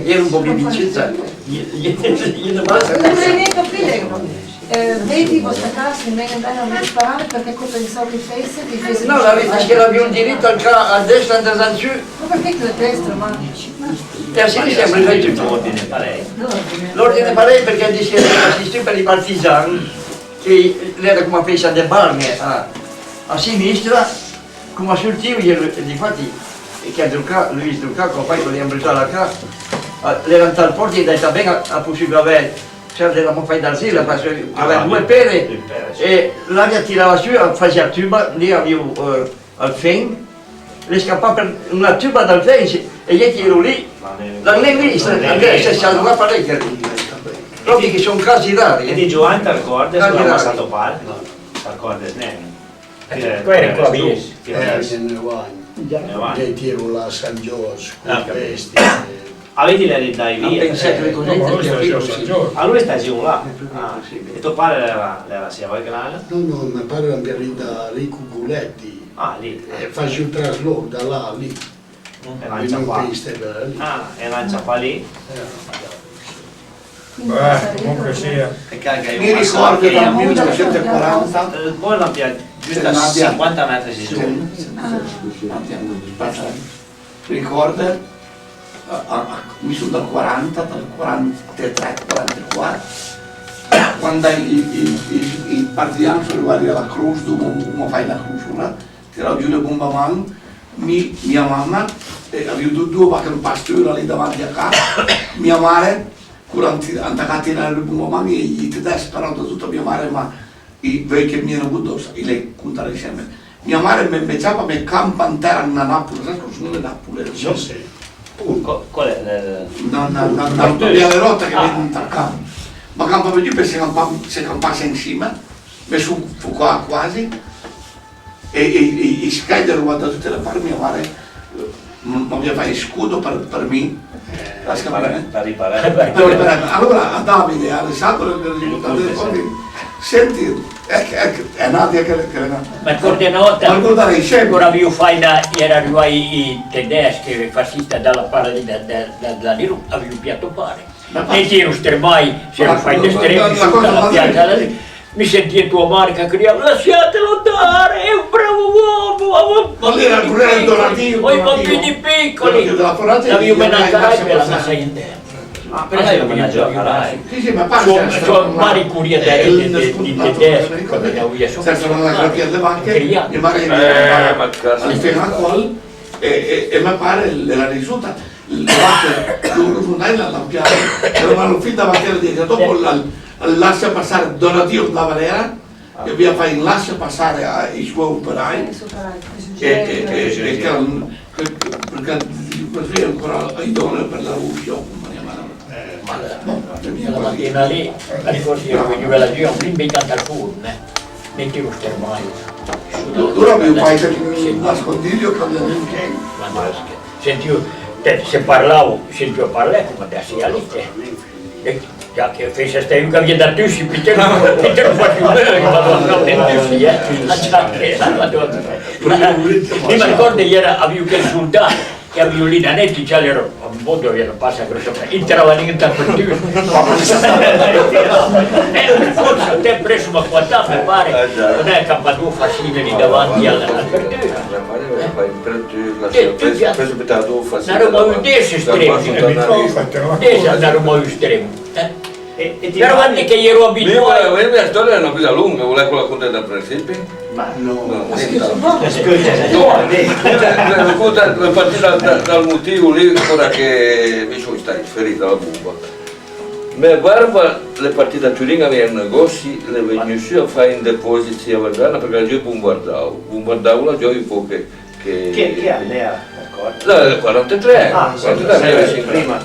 ero un po' più vincenza. Non vorrei neanche capire. vedi questa casa in me andare a me sparare perché pensavo che fesse No, la vita che abbiamo il diritto a destra e andare giù, ma perché che la destra ma e a sinistra è il L'ordine parei. L'ordine parei perché dice che assistì per i partigiani, che era come pensa di Barne a sinistra, come sul tiro, infatti, che Luis Duca, poi con gli ambrità la casa, l'erano tal porti e detto bene a possibile avere, cioè eravamo fai d'asilo, perché aveva due pere e l'aria tirava su, faceva tuba, lì avevo al fen, le scappava per una tuba dal fen e io ero lì, non è lì, si salva parecchio lì. Proprio che sono casi rari. E di Giovanni ti ricordi? Sono passato pare? No, ti ricordi niente? Qua era qua Vies. Ne vanno. Che tiro la San Giorgio, questi. Avete le dai via? Pensate le cose A lui sta giù là. E tuo padre era sia voi che l'ala? No, no, mi pare che lì da Ricuguletti. Ah, lì. Faccio il trasloco da là, lì. E lancia Non qua. piste per lì. Ah, e lancia qua lì. Comunque sia. Mi ricordo che nel 1940 Poi l'abbia giusto a 50 metri di giù. ricorda, mi sono dal 40, dal 43, 44, quando i partigiani sono arrivati alla Cruz, come fai la Cruz, tiravo giù le bombe a mano, mia mamma, avevo due vacche in pastura lì davanti a casa, mia madre, andava a tirare le bombe a mano, e i tedeschi sparano tutta mia madre, ma i vecchi mi erano buttato, e lei contava insieme. Mia madre mi metteva mi campa in terra a Napoli, sai cosa sono le Napoli? Sì. Qual è? Da via le rotte che vengono dal campo. Ma campa per giù per se campasse insieme, mi sono qua quasi, e i scagli hanno guardato tutte le parti, mia madre mi aveva fatto il scudo per me. Per riparare. Allora a Davide, a Alessandro, senti, è Nadia che Ma coordinata, guardare i scemi. ora vi fai era arrivati i tedeschi, i fascisti dalla parte da Liru, avevo piatto pare. E tiro stermai, se lo fai d'estremo, su dalla piazza lì. Mi senti tua marca criava, lasciatelo andare, è un bravo uomo! Ma lì era pure il donativo. Poi i bambini piccoli, l'avevo menacarai per la massa in terra. Ah, però lei lo mangiava. Sì, ma passa. Sono vari curie di tedeschi, quando ne ho via sopra. Senza non la capire le banche, mia madre mi ferma al collo e mi pare la risulta. Le banche, non fondai la lampiata, eravamo fin davanti alla dietro, dopo lascia passare Donatio da Valera, che via fai lascia passare ai suoi operai, perché ancora i doni per la Russia. La mattina lì, ricordi che veniva la gira, un invitato al turno, metti lo stermaio. Ora mi fai un nascondiglio quando non c'è. Sentivo, se parlavo, sentivo parlare come adesso lì. Già che fece stai un cavia da tussi, Peter non faccio un bene, ma non è tussi, mi ricordo ieri avevo che soldato, che avevo lì da netti, già ero un po' dove ero passato sopra, entrava lì da per tu. Forse a te preso ma quant'anno mi pare, non è campato fascino lì davanti alla apertura. Una roba adesso estremo, una roba estremo. Però guardi che io ero abituato. La mia storia è una cosa lunga, vuole quella conta da principi? Ma no. È partita dal motivo lì, ora che mi sono stato ferito dalla bomba. Mia barba, le partite a Turin avevano negozi, le venivano su a fare in depositi a Vergana perché io bombardavo la gioia un po' che... Chi è lei? Nel 43, Prima.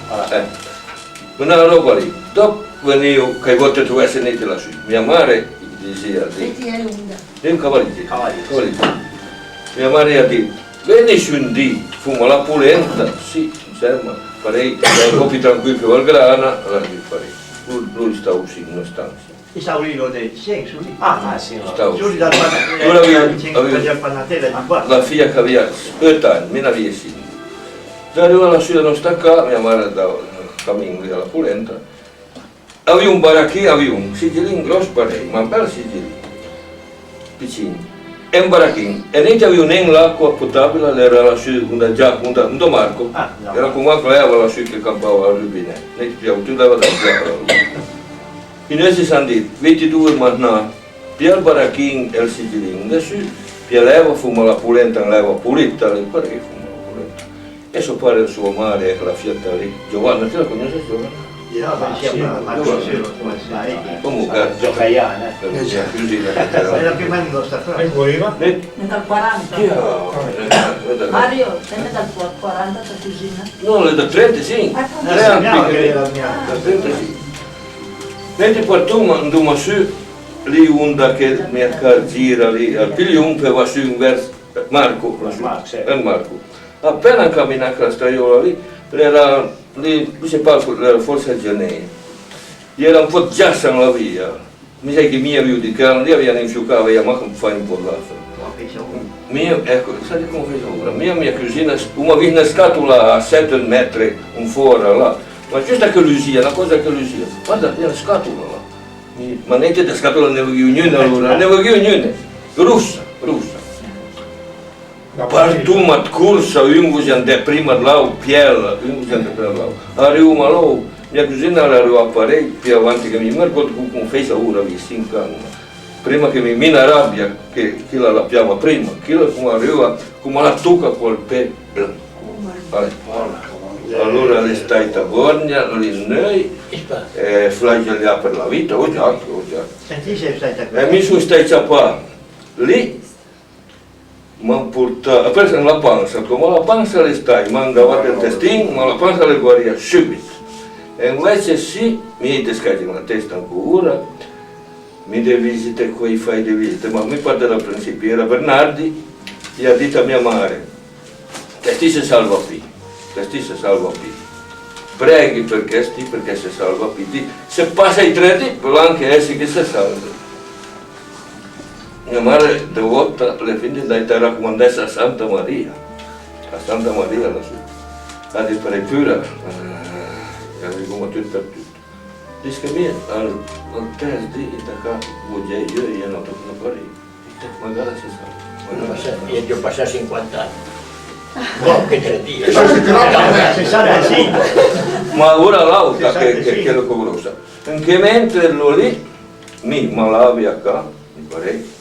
una roba lì. Dopo venivo, che volte tu essere nati lassù, mia madre diceva, è un cavaliere. Mia madre ha detto, vieni su un dì, fumo la polenta, sì, insomma, farei un po' più tranquillo che Valgrana, allora mi farei. Lui stava uscendo in una stanza. I saurino del senso lì. Ah, sì, no. Stava Giù uscendo. dal panatella di qua. La figlia che aveva 8 anni, me ne aveva 5. Arrivava la sera non staccava, mia madre andava il cammino della polenta. Aveva un baracchino, aveva un sigillino grosso parecchio, ma un bel sigillino, piccino. E un baracchino. E niente aveva l'acqua potabile, era lassù, già, un Marco. Era con Marco, lei aveva lassù che campava al rubinetto. Niente più, tu leva da e noi si sono detti, 22 mattina, per il baracchino e il sigillino, adesso, per leva fuma la pulenta, leva pulita, le pare che fuma la pulenta. E so pare il suo mare, la fietta lì. Giovanna, te la conosci Giovanna? Comunque, Giocaiana. È la prima di nostra frase. E voleva? È dal 40. Mario, te ne dal 40 la cucina? No, è da 35. Che era la mia. Da 35. Mentre poi tu andiamo su, lì onda che mi gira lì, al pigliun, che va su verso Marco, Marco. Appena camminato la straiola lì, era lì, non si parla, era forse a gennaio. Era un po' giassa la via. Mi sai che mia viu di carne, lì avevano infiucato, io ma come fai un po' là. Mia, ecco, sai come fai ora? Mia cucina, una scatola a 7 metri, un fuori là. Ma giusto che lusia, una cosa che lusia. Guarda, c'è la scatola là. Ma niente di scatola ne voglio niente allora, ne voglio niente. Russa. Partuma corsa, io andai prima là, piella, io andai prima là. Arrivo là, mia cugina arriva a parecchio, più avanti che mi ricordo come fece ora, vi 5 anni. Prima che mi mina rabbia, che la lappiava prima, che come arriva, come la tocca col pè bianco. Allora le stai a Borgna, lì noi, flagellare per la vita, ho già. Senti se stai a E mi sono stai a lì. Mi ha portato, perso la pancia, come la pancia le stai, mi andava il testino, ma la pancia le guaria subito. E invece sì, mi è descaricato la testa ancora, mi devi visitare quei fai di visita, ma mi parte dal principio, era Bernardi, gli ha detto a mia madre, che si salva qui, preghi per questi perché si salva qui, se passa i 3 dì, però anche essi che si salva. Mia madre de volta le fine da era raccomandata a Santa Maria lassù. Ha detto per pura, come tutto. Dice che mi al terzo di da io non torno a Parigi. Magari si sa. Io ti ho passato 50 anni. No, che 3 Dio. Si sa sì. Ma ora l'auto che lo cobrosa. Anche mentre lo lì, mi malavi a qua, mi pare.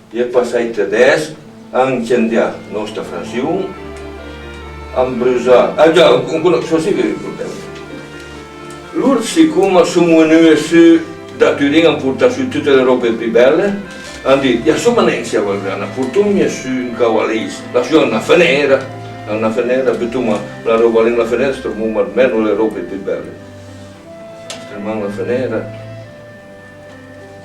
E passai tedesco, a incendiare la nostra frazione, a bruciare, già, così vi ricordate. Loro siccome sono venuti su da Turin a portare su tutte le robe più belle, hanno detto, io sono venuti a Valgrana, portiamo su un cavalista, lasciamo una fenera, portiamo la roba lì nella fenera, troviamo almeno le robe più belle. Troviamo la fenera.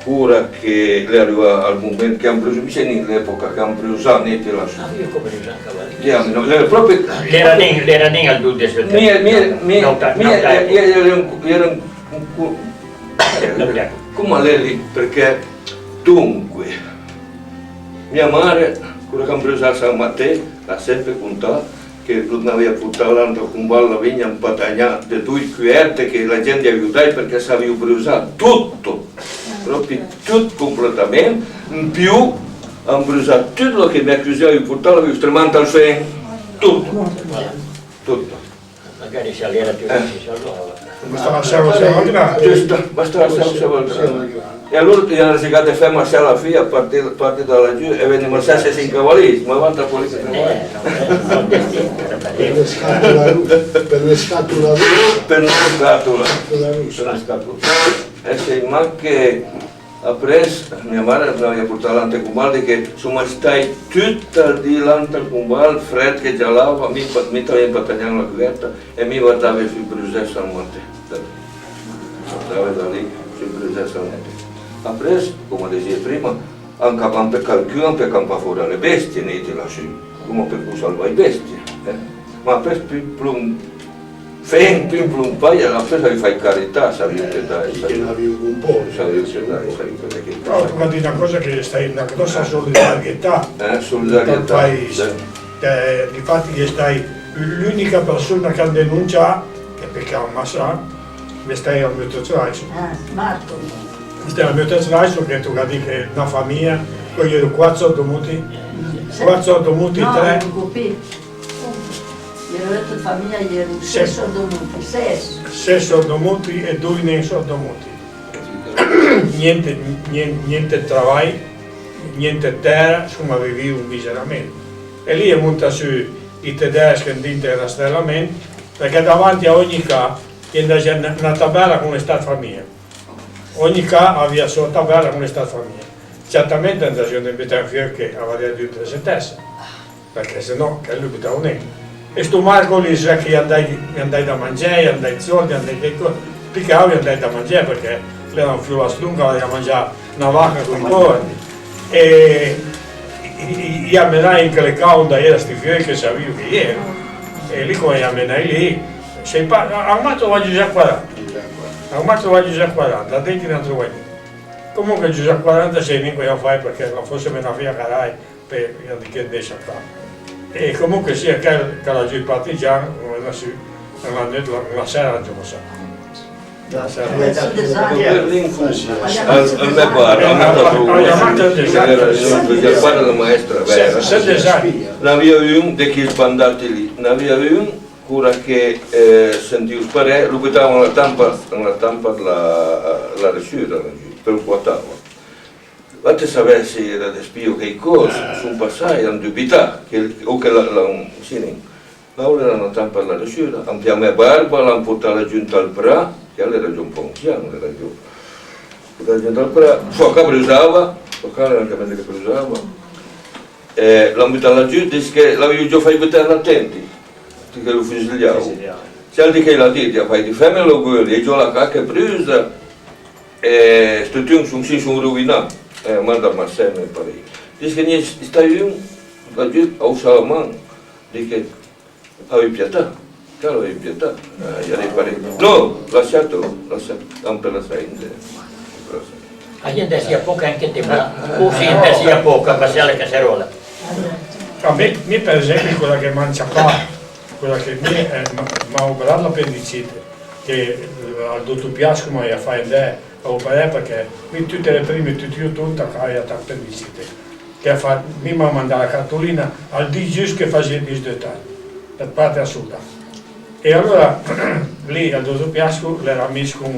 Ora che le arriva al momento che hanno preso, mi sembra nell'epoca che hanno preso anni la sua. Io come Giuseppe Cavalieri. Era proprio... L'era lì al 12 come lei perché dunque mia madre, quando hanno preso a San Matteo, ha sempre contato che non aveva portato l'altro con balla vigna un patagnato di 2 cuerte che la gente aiutava perché sapeva bruciare tutto. Proprio tutto completamente, in più hanno bruciato tutto che mi accusava di portare, l'avevo stremato al feno, tutto. Magari se era più difficile allora. Bastava salvare. Giusto, bastava salvare. E allora gli hanno rischiato di fare Marcella la figlia, parte da laggiù e venne Marcella in cavalli, ma guarda quelli che Per le scatole per la scatola. E se manca appresso, mia madre mi aveva portato l'antecumbal che sono stati tutta di l'antecumbal, freddo che gelava, mi stava impattagnando la coperta e mi guardava sul Bruxelles al monte. Guardava da lì sul Bruxelles al monte. Appresso, come dicevo prima, anche per calcolare per campare fuori le bestie, ne lassù, come per salvare le bestie. Ma appresso più più un paio, appresso vi fai carità, sapete che dai. che non avevo un po'. Sapete che Però tu di una cosa che stai una grossa solidarietà dal paese. Difatti che stai l'unica persona che ha denunciato, che perché ha ammazzato, stai al mio tatuaggio. Marco. Stai al mio tatuaggio che tu capisci che una famiglia, poi io ho 4 domuti, 4 domuti, 3. No, non capisco. Io ho detto famiglia, io ero 6 sordomuti, 6. 6 sordomuti e 2 non sordomuti. Niente lavoro, niente terra, insomma vivevo miseramente. E lì è venuta su i tedeschi in rastrellamento, perché davanti a ogni casa c'è una tabella con le state famiglie. Ogni casa aveva la sua tabella con le state famiglie. Certamente non c'è un fiore che aveva di tutte le stesse, perché sennò che lui buttava un euro. E sto Marco lì sa che andai da mangiare, andai soldi, andai che cosa, piccavo e andai da mangiare perché lei era un fiume a strunca, aveva mangiare una vacca con i corni. E io ammenai in quelle caonda era sti fiori che sapevo che ero. E lì come ammenai lì, a un altro va già 40. A un altro va già 40, a dentro non trovo niente. Comunque già 40 sei mica io fai perché non fosse meno via carai per che deixa fare. E comunque sia che la giù il partigiano, la sera non ci posso fare. Al me guarda, a me guarda la maestra vera. Ne aveva un di chi sbandati lì, ne aveva un cura che sentivo sparare, lo buttavano la tampa la resciura per un quattavo. Quante sapessi era di spio che i cosi sono passati, hanno dubitato, o che Laura era una tampa alla resciura, ampliamo la barba, l'hanno portata giunta al bra, che era giù un po' anziano, era giù. Portata giunta al bra, sua cabra usava, sua cabra era anche che usava, l'hanno buttata giù, dice che l'avevo già fatto buttare attenti, perché lo fusigliavo. C'è di che la dite, fai di femmina lo guardi, e già la cacca brusa, e sto tiun sono rovinato. Manda a Marcelo e Parigi. Dice che non sta un, la giù, a Salaman, dice che avevi pietà, caro avevi pietà, no, lasciatelo, per la sainte. La gente sia poca anche te, ma così sia poca, passare le casserola. A me per esempio quella che mangia qua, quella che mi ha operato l'appendicite, che al dottor Piasco mi ha fatto a operare perché qui tutte le prime, tutti io tutta aveva l'appendicite, che mi ha mandato la cartolina al di giusto che faceva i dettagli. Per parte assoluta. E allora lì al dottor Piasco l'era messo con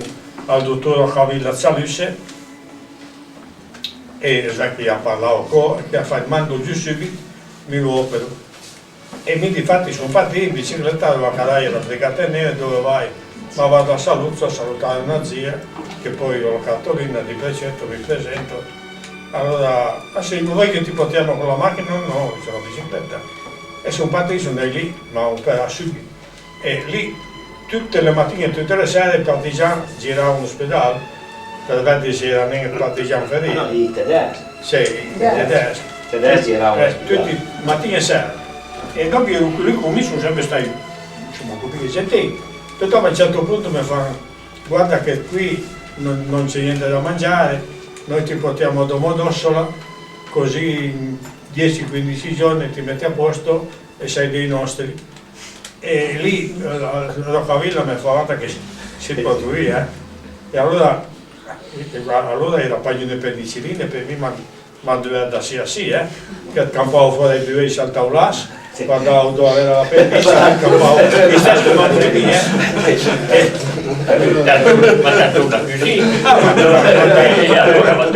al dottor Cavilla Zalusse e che ha parlato che ha fatto mando giù subito, mi lo opero. E mi difatti sono partito in bicicletta dalla Caraia da Fregatenere dove vai, ma vado a Saluzzo a salutare una zia che poi ho la cartolina di precetto, mi presento. Allora, se vuoi che ti portiamo con la macchina? No, c'è la bicicletta. E sono partito, sono lì, ma ho operato subito. E lì, tutte le mattine, tutte le sere, il partigiano girava un ospedale per vedere se era il partigiano ferito. No, i tedeschi. Sì, i tedeschi. I tedeschi giravano. Tutti, mattina e sera. E dopo io lì con me sono sempre stato, insomma, come dice te. Però a un certo punto mi fanno, guarda che qui non c'è niente da mangiare, noi ti portiamo a Domodossola, così in 10-15 giorni ti metti a posto e sei dei nostri. E lì Roccavilla mi ha fatto che si può e allora era paio di penicilline per me, ma doveva da sì a sì, che campavo fuori ai due Sant'Aulas, quando dove aveva la pendice, campavo il stesso mangiare,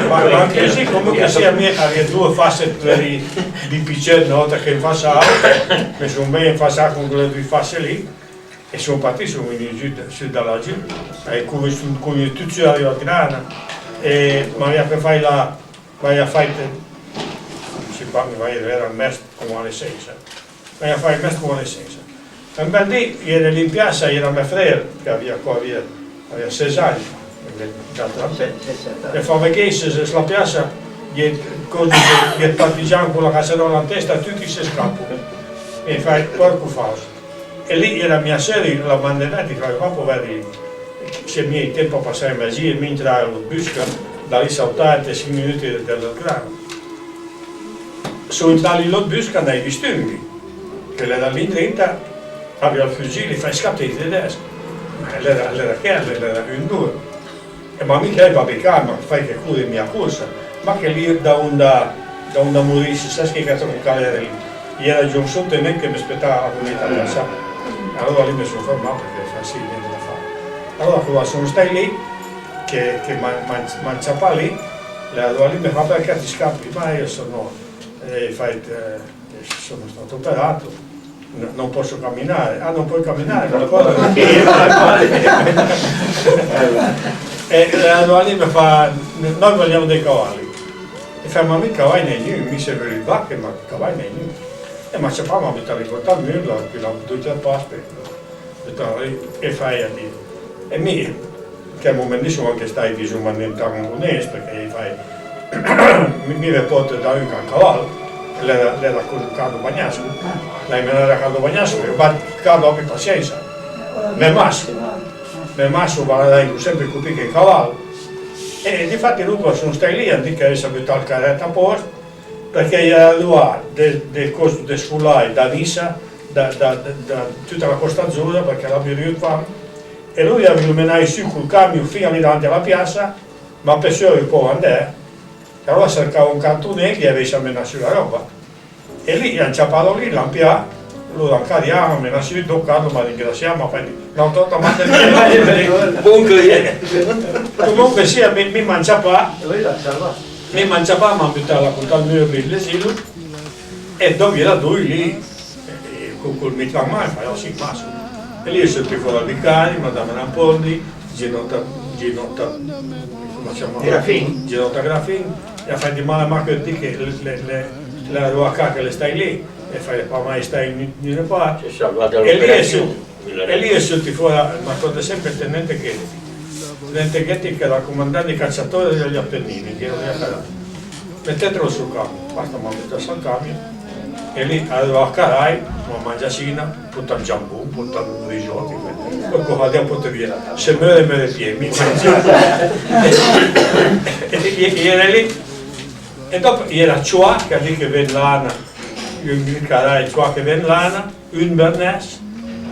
ma così comunque sia a me avevo due fasce di piccere una volta che in fascia alta, mi sono ben infassato con quelle due fasce lì e sono partito, sono venuto giù dalla giù, e come tutti si arriva a Tirana, e mi aveva per fare la, vai a fare, si parla, era il mest come alle 6, vai a fare il mest come alle 6. Un bel dì, era in piazza, era mio fratello, che aveva 6 anni, e fa vedere sulla piazza, il partigiano con la casserola in testa, tutti si scappano, e fa porco falso. E lì era mia serie, la bandierata, che aveva poveri, se mi è tempo a passare in magia, mi entrava lo busca, da lì saltare 5 minuti del grano. Sono entrati lo busca nei disturbi, che era lì in 30, aveva il fucile, fa scappare i tedeschi. Era un due. Ma mica è babicà, ma fai che cura mia corsa. Ma che lì da onda morisse, sai che cazzo con era lì. Era già un sottotenente che mi aspettava con l'Italia, sa. Allora lì mi sono fermato perché fa sì, niente da fare. Allora quando sono stai lì, che mangiava lì, allora lì mi fa perché ti scappi, ma io sono stato operato, non posso camminare. Ah, non puoi camminare, qualcosa. E allora lì mi fa, noi vogliamo dei cavalli. E fa, ma mica cavalli nei mi serve il vacche, ma cavalli nei nu. E ma c'è fa, ma mi ti ricordato nulla, che l'ho dovuto paspe. E fai a dire. E mi, che al momento sono anche stai disumanamente onesti, perché fai, mi riporta da un cavallo, l'era con Carlo Bagnasco, lei me l'era Carlo Bagnasco, ma Carlo abbia pazienza. Mi masso va sempre con il cavallo. E difatti dopo sono stai lì, a dire che adesso abbiamo il carretto a posto, perché era là del costo del sfolai da Nissa, da tutta la Costa Azzurra, perché l'ha venuto a fare. E lui aveva illuminato su col camion fino lì davanti alla piazza, ma per solo può andare. E allora cercava un cantonese che avesse messo sulla roba. E lì, ha ciapato lì, l'ha allora cariamo, me la si toccato, ma ringraziamo, non tutta comunque sia, mi mangiava, ma buttava con il mio l'esilo e dove era lui lì, con il mitramai, fa così massimo. E lì sono fuori al vicario, Madame Rampoldi, Ginota Grafin, e ha fatto male a che la ruaca che le stai lì, e fai pa mai stai in parte. E lì è sorti fuori, ma ricordo sempre il tenente Ghetti che era comandante cacciatore degli Appennini, che non era carato. Mettetelo sul camion, basta ma mettere sul camion. E lì arriva a Carai, una mangiasina, tutta il giambù, tutta il risotti, poi guardiamo un po' via, se me le piedi, e era lì, e dopo era Ciua, che è lì che venne l'ana, il Carai Ciua che venne l'ana, un Bernes,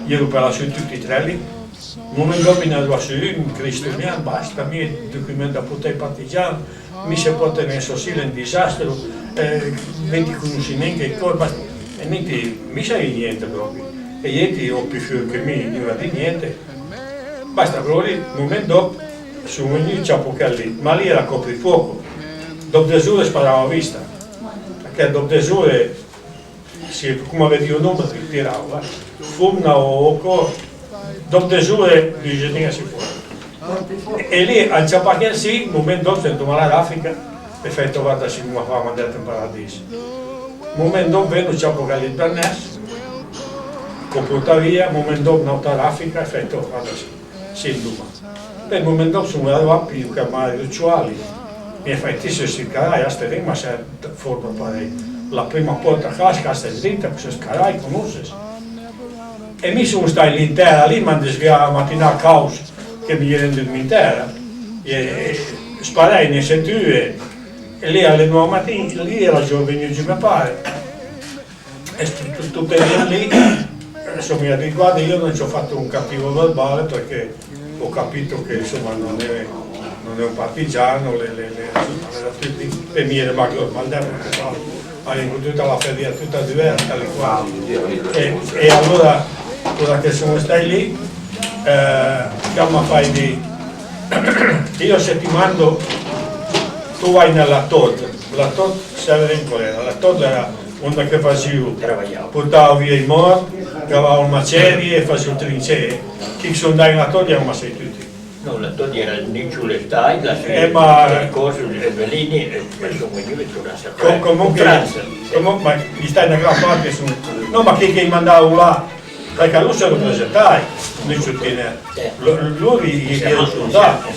io ero per la su tutti e tre lì, un momento dopo ne arriva su un cristiano, basta, mi documenta per i partigiani, mi si può tenere sosile in disastro, 20 conoscimenti e corba, e niente, mi sai niente proprio. E ieri ho più fiore che mi, non di niente. Basta, proprio lì, un momento dopo, sono venuti c'è poco lì, ma lì era coprifuoco. Dopo 2 ore sparava a vista, perché dopo 2 ore, come vedi un numero, si tirava, fumna o corpo, dopo 2 ore bisogna si fuori. E lì, a Ciapacchia sì, un momento dopo sento male l'Africa, e fai trovata si come fa mandato in paradiso. Un momento dopo vedo Ciapacchia lì per Nes, con porta via, un momento dopo un'altra l'Africa, e fai trovata si in Duma. Per un momento dopo sono arrivato più che male rituali, e fai ti si carai a stare, ma se forma pare la prima porta casca a stare dritta, se scarai conosci. E mi sono stato all'intera lì, mi hanno sviato la mattina a caos, che mi rende l'intera, e sparai nei sentue, e lì alle 9 mattine, lì era già venuto mio padre. E tutto per lì, adesso mi riguarda, io non ci ho fatto un cattivo verbale perché ho capito che insomma non è un partigiano, e mi era maggiore maldano, avevo tutta la feria tutta diversa, e allora che sono stati lì, chiama fai di io se ti mando tu vai nella TOD, la TOD serve in Corea, la TOD era una che faceva, portava via i morti, cavava un macerie e faceva trincee, chi sono andati in la TOD erano massi tutti. No, la TOD era il giù stai, la ma cose, i veleni, ma sono venuti una comunque, ma gli stai in gran parte sono, no ma chi mandava là, perché lui se lo presentai, lui lui gli era soldato,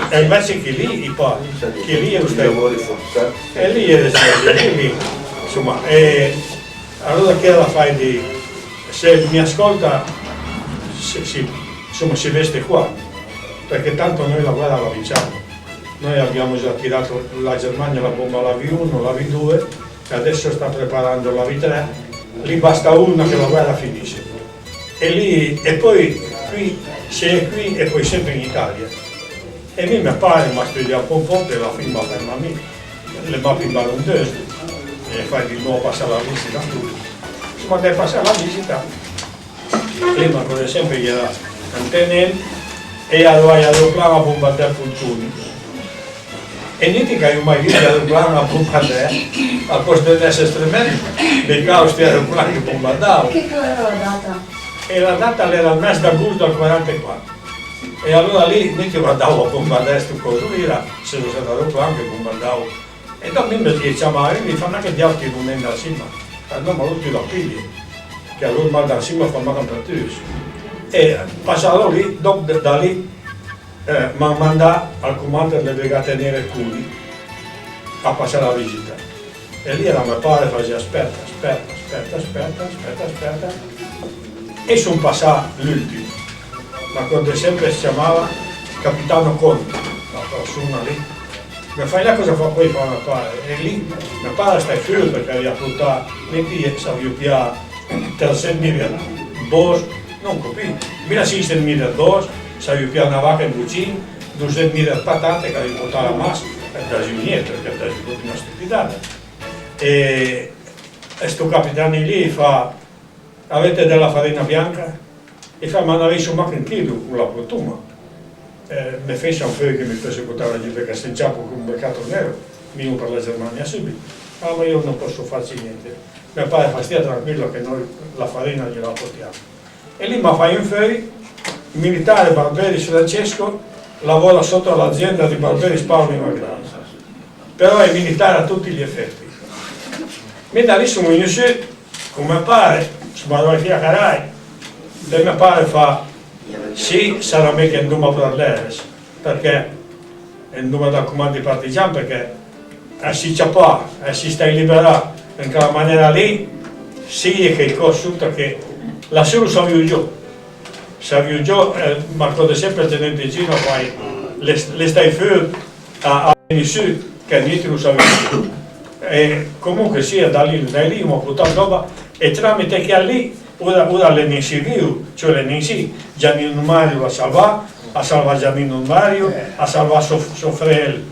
e invece che lì, che lì era stato, e lì era stato, lì, insomma, e allora che la fai di, se mi ascolta, insomma si veste qua, perché tanto noi la guerra la vinciamo, noi abbiamo già tirato la Germania la bomba la V1, la V2, e adesso sta preparando la V3, lì basta una che la guerra finisce. E poi qui sei qui e poi sempre in Italia. E mio padre mi ha studiato un po' per la prima per me, le mappe in balondeuse, e fai di nuovo passare la visita. Insomma, devi passare la visita. Prima, come sempre, era antenne e allora l'aeroplano a bombardare Pultuni. E niente che io mai visto l'aeroplano a bombardare, a costo di essere tremendo, dei caos di aeroplani che bombardavano. Che era la data? E la data era il mese d'agosto del 44. E allora lì noi ti guardavo a bombardare questo coso, lì era se lo stato aeroplano che bombardavo. E dopo mi diceva, mi fanno anche gli altri non è da cima. No, ma lui ti lo pigli, che allora da cima fa una temperatura. E passato lì, dopo da lì mi ha mandato al comando delle brigate nere Cuni a passare la visita. E lì era mio padre, faceva aspetta. E sono passato l'ultimo. Ma quando sempre si chiamava Capitano Conte, la persona lì. Mi fai là cosa fa poi fa mio padre? E lì mio padre sta fuori perché aveva portato, metti savio più 300.000 dos, non capito, 1.600.000 dos, savio più una vacca in cucina, 200.000 patate che aveva portato la massa, da niente perché è una stupidata. E questo capitano lì fa, avete della farina bianca? E fa, ma non avevi un chilo con la plotuma. Mi fece un figlio che mi persecutava lì perché si inciampo con un mercato nero, mio per la Germania subito. Ah, ma io non posso farci niente. Mio padre fa stia tranquillo che noi la farina gliela portiamo. E lì mi fai un figlio, militare Barberis Francesco, lavora sotto l'azienda di Barberis Paolo in Magrano. Però è militare a tutti gli effetti. Mi da lì sono in su, come pare, sono via Carai, e mio padre fa, sì, sarà me che andiamo per l'Eres, perché andiamo dal comando di partigiani, perché si ciapà, si sta liberato, in quella maniera lì, sì che il costo che la solo savio giù, ma quando sempre tenendo in giro, poi le stai fuori a su, che niente lo savio giù. E comunque sia da lì mi ho portato roba e tramite che lì ora l'NC viu, cioè l'NC, Giannino Mario a salvare Giannino Mario, a salvare suo fratello,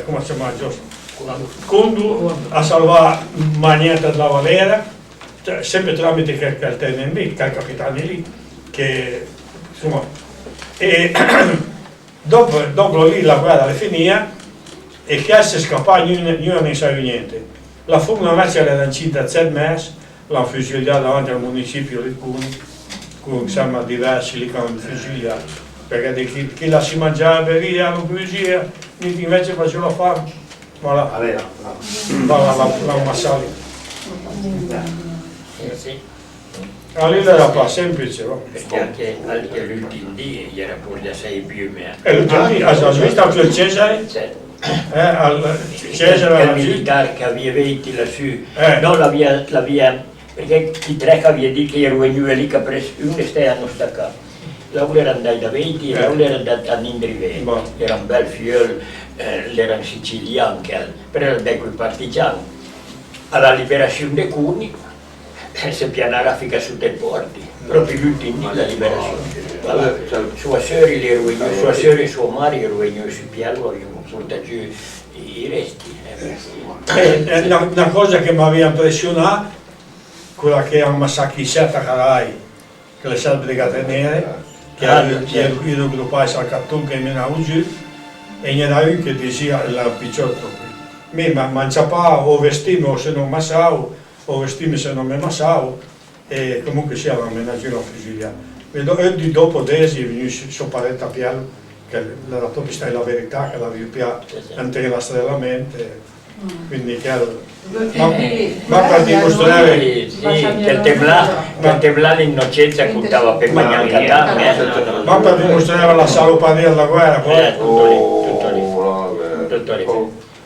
come si chiama, Condu, a salvare Magneta della Valera, cioè, sempre tramite che il tenente lì, che il capitano lì, che insomma, e dopo lì la guerra è finita e che si scappava, io non sapevo niente. La fuga non era incinta a 7 mesi, l'hanno fucilato davanti al municipio di Cuni, con insomma diversi lì che hanno fucilato, perché chi la si mangiava bevia, la poesia, invece faceva fame, voilà, l'hanno ammazzato. Sì. Allora era pas semplice, no? Perché anche l'ultimo dia era pure sei più me. E l'ultimo dia, hai visto anche il Cesare? Certo. Cesare il militare che aveva venuto lassù, non l'aveva, perché i tre che aveva detto che ero venuto lì che preso uno stavano staccato. L'uno era andato da 20 e l'uno era andato a Nindriveni. Era un bel figlio, erano siciliani, però era da quei partigiani. Alla liberazione dei Cuni, si pianava fica su dei porti, proprio l'ultimo della liberazione. Sua sorella e suo marito erano venuti su piano, avevano portato giù i resti. Una cosa che mi aveva impressionato, quella che hanno massacrato a Carai, che le salve brigate nere, che erano gruppati al cartone che mi hanno giù, e n'era uno che diceva il picciotto, ma mangiava o vestimo se non massavo, o vestimi se non mi massavo, e comunque sia una menaggiera fuciliata. E di dopo Desi è venuto suo parente a piano, che l'era proprio stata la verità, che l'aveva più intera la mente, quindi chiaro. Ma per dimostrare che temblava l'innocenza contava per mangiare ma per dimostrare la saloparia della guerra, tutto lì.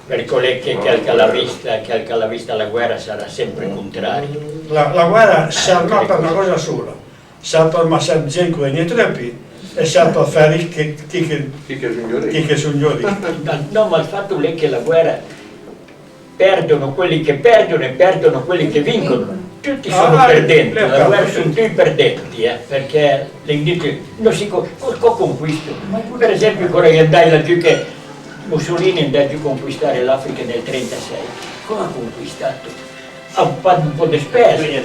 Per quelli che alla vista la guerra sarà sempre contrario. La guerra serve per una cosa sola, serve per ammazzare gente con i troppi e serve per fare chi sono giorni. No, ma il fatto è che la guerra perdono quelli che perdono e perdono quelli che vincono. tutti sono perdenti, la guerra sono tutti perdenti, perché le dite, non si conquista. Per esempio, quando andai laggiù che Mussolini andò a conquistare l'Africa nel 1936, come ha conquistato? Ha fatto un po' di spese.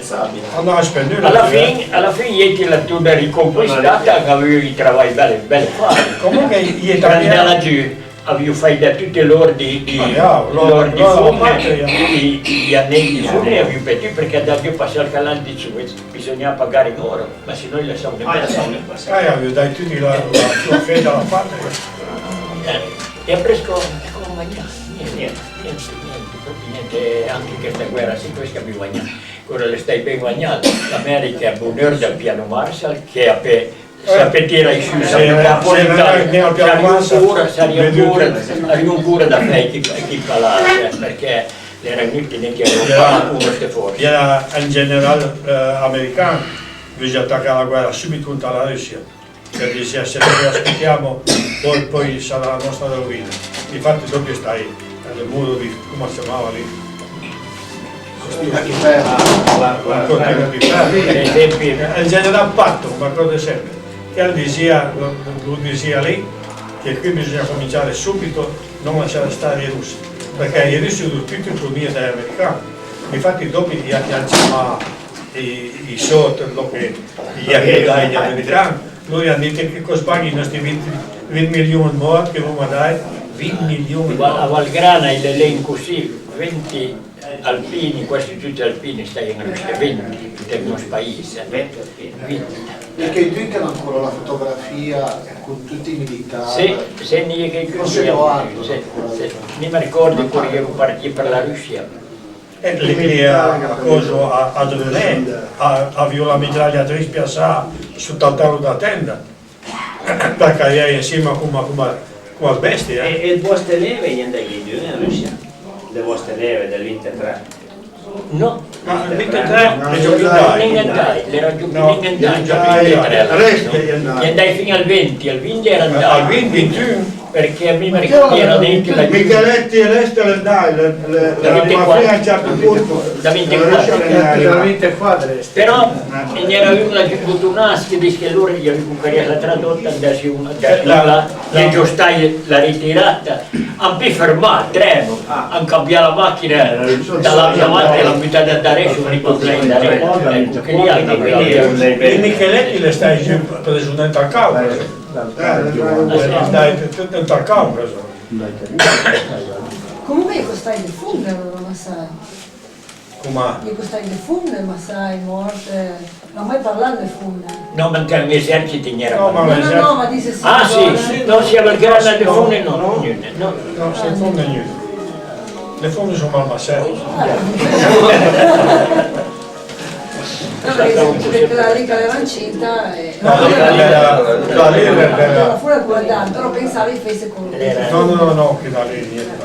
Alla fine gli la tutta riconquistata, aveva i lavori belli fatti. Comunque gli Quando italiani... laggiù avevo fatto tutti l'ordine di fume, gli anelli di fume avevo petti perché da più passare il calante su, bisognava pagare in oro, ma se noi lasciamo le persone. Avevo dato tutti la sua fede alla patria. E a fresco, come mangiare? Niente, proprio niente, anche questa guerra, sì, questa abbiamo bagnato. Ora le stai ben bagnate, l'America è buon'ora dal piano Marshall, che ha sapetira i suoi ancora da fare chi parlava, perché erano inutili che erano queste forze. In generale americano bisogna attaccare la guerra subito contro la Russia, perché se noi aspettiamo poi sarà la nostra rovina. Infatti dopo stai nel muro di, come si chiamava lì? In generale patto, ma cosa sempre. Che lo diceva lì, che qui bisogna cominciare subito, non lasciare stare i russi, perché i russi sono tutti impruniti dagli americani. Infatti dopo gli chiamavano i sotto, gli americani, lui ha detto che cosa paghi i nostri 20 milioni di morti che dobbiamo dare, 20 milioni. A Valgrana l'elenco così, 20 alpini, questi tutti alpini stanno in Russia, 20 del nostro paese. 20. Perché i tweet hanno ancora la fotografia con tutti i militari. Se ne che mi ricordo quando ero partito per la Russia. E lì a Drenè aveva la mitragliatrice piazzata sul tavolo da tenda, perché eri insieme come bestie. E il vostro leve niente che giù in Russia? Le vostre leve del 23? No, il 23 le giochi era giù gli andai fino al 20, al 20 era andato. Al 20, perché prima ricordo era dentro la Micheletti e l'Est le dai, a un certo punto. Da 24. Però ne era una Butunas che dice che loro gli aveva la tradotta, che già stai la ritirata, hanno più fermato il treno, hanno cambiato la macchina davanti alla metà da adesso, non ritornai da adesso. E Micheletti le stai giù preso dentro al Caucaso. Stai tutto al Caucaso. Comunque costai di funne, non sai. Come? Costai di funne, ma sai, morte. Non mai parlato di funne. No, ma anche l'esercito non era. No, ma dice sì. Ah sì, non si aveva grana di funne, no. No, se funne niente. Le funne sono malmassate. Perché la Liga era incinta e... la fuori guardando, però pensavi fesse con lui. No, che da lì niente.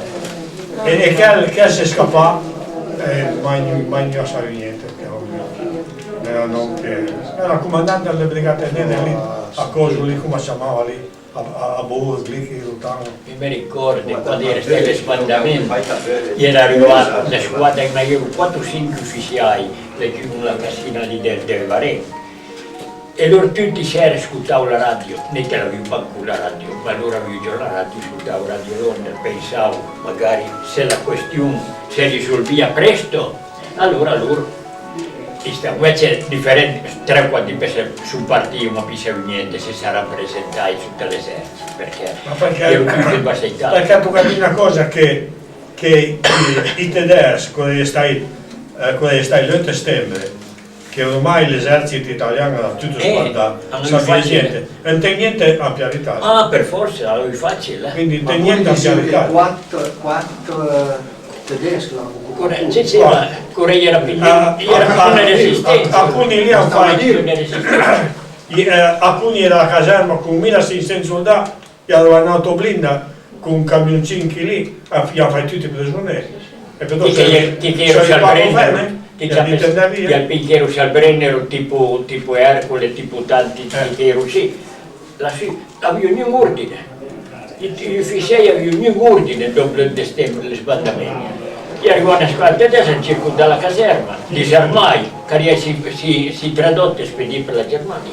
E che si scappa, mai non sa niente. Era comandante delle brigate nere lì, a Coso lì, come si chiamava lì, a Borg lì che lottavano. Io mi ricordo quando era stato l'espandamento, era arrivata la squadra, ma io 4-5 ufficiali, la cascina lì del Varese. E loro tutti sera ascoltavano la radio, non te l'avevo manco la radio, ma allora avevo già la radio, ascoltavo Radio Londra, pensavo magari se la questione si risolvia presto, allora loro. Invece è differente, 3-4 persone sul partito non pensavo niente se sarà presentati su tutte le eserciti, perché tu capisci una cosa che i tedeschi, quando stai l'8 settembre, che ormai l'esercito italiano era tutto sguardato, non sapeva niente, non c'è niente a pianità. Ah, per forza, è facile. Quindi non c'è niente a pianità. 4 tedeschi l'hanno occupato. Corea era più resistenza. Alcuni lì hanno fatto, alcuni era la caserma con 1600 soldati, gli avevano un'auto blinda con un camioncino lì, gli hanno fatto tutti i prigionieri. E per dopo gli alpini si al Brennero tipo Ercole, tipo tanti che sì, avevano un ordine, gli ufficiali avevano un ordine dopo il settembre, le sbandamenti. E arrivò una squadra tedesca, circondò la caserma, disarmai, che si tradotte e spedì per la Germania.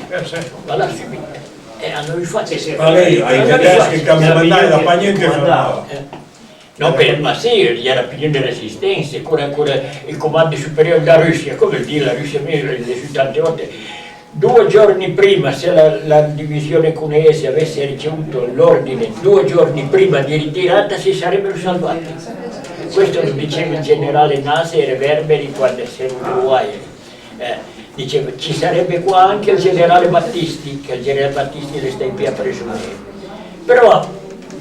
Ma l'ha subita. E hanno rifatto. Ma lei, ai tedeschi che mi mandai la pagnetta e fermava. No, ma sì, gli era più di resistenza, ancora il comando superiore della Russia, come dire, la Russia tante volte. 2 giorni prima, se la divisione cuneese avesse ricevuto l'ordine 2 giorni prima di ritirata, si sarebbero salvati. Questo lo diceva il generale Nase e Reverberi quando era in Uruguay. Diceva, ci sarebbe qua anche il generale Battisti, che il generale Battisti le sta in via presumere. Però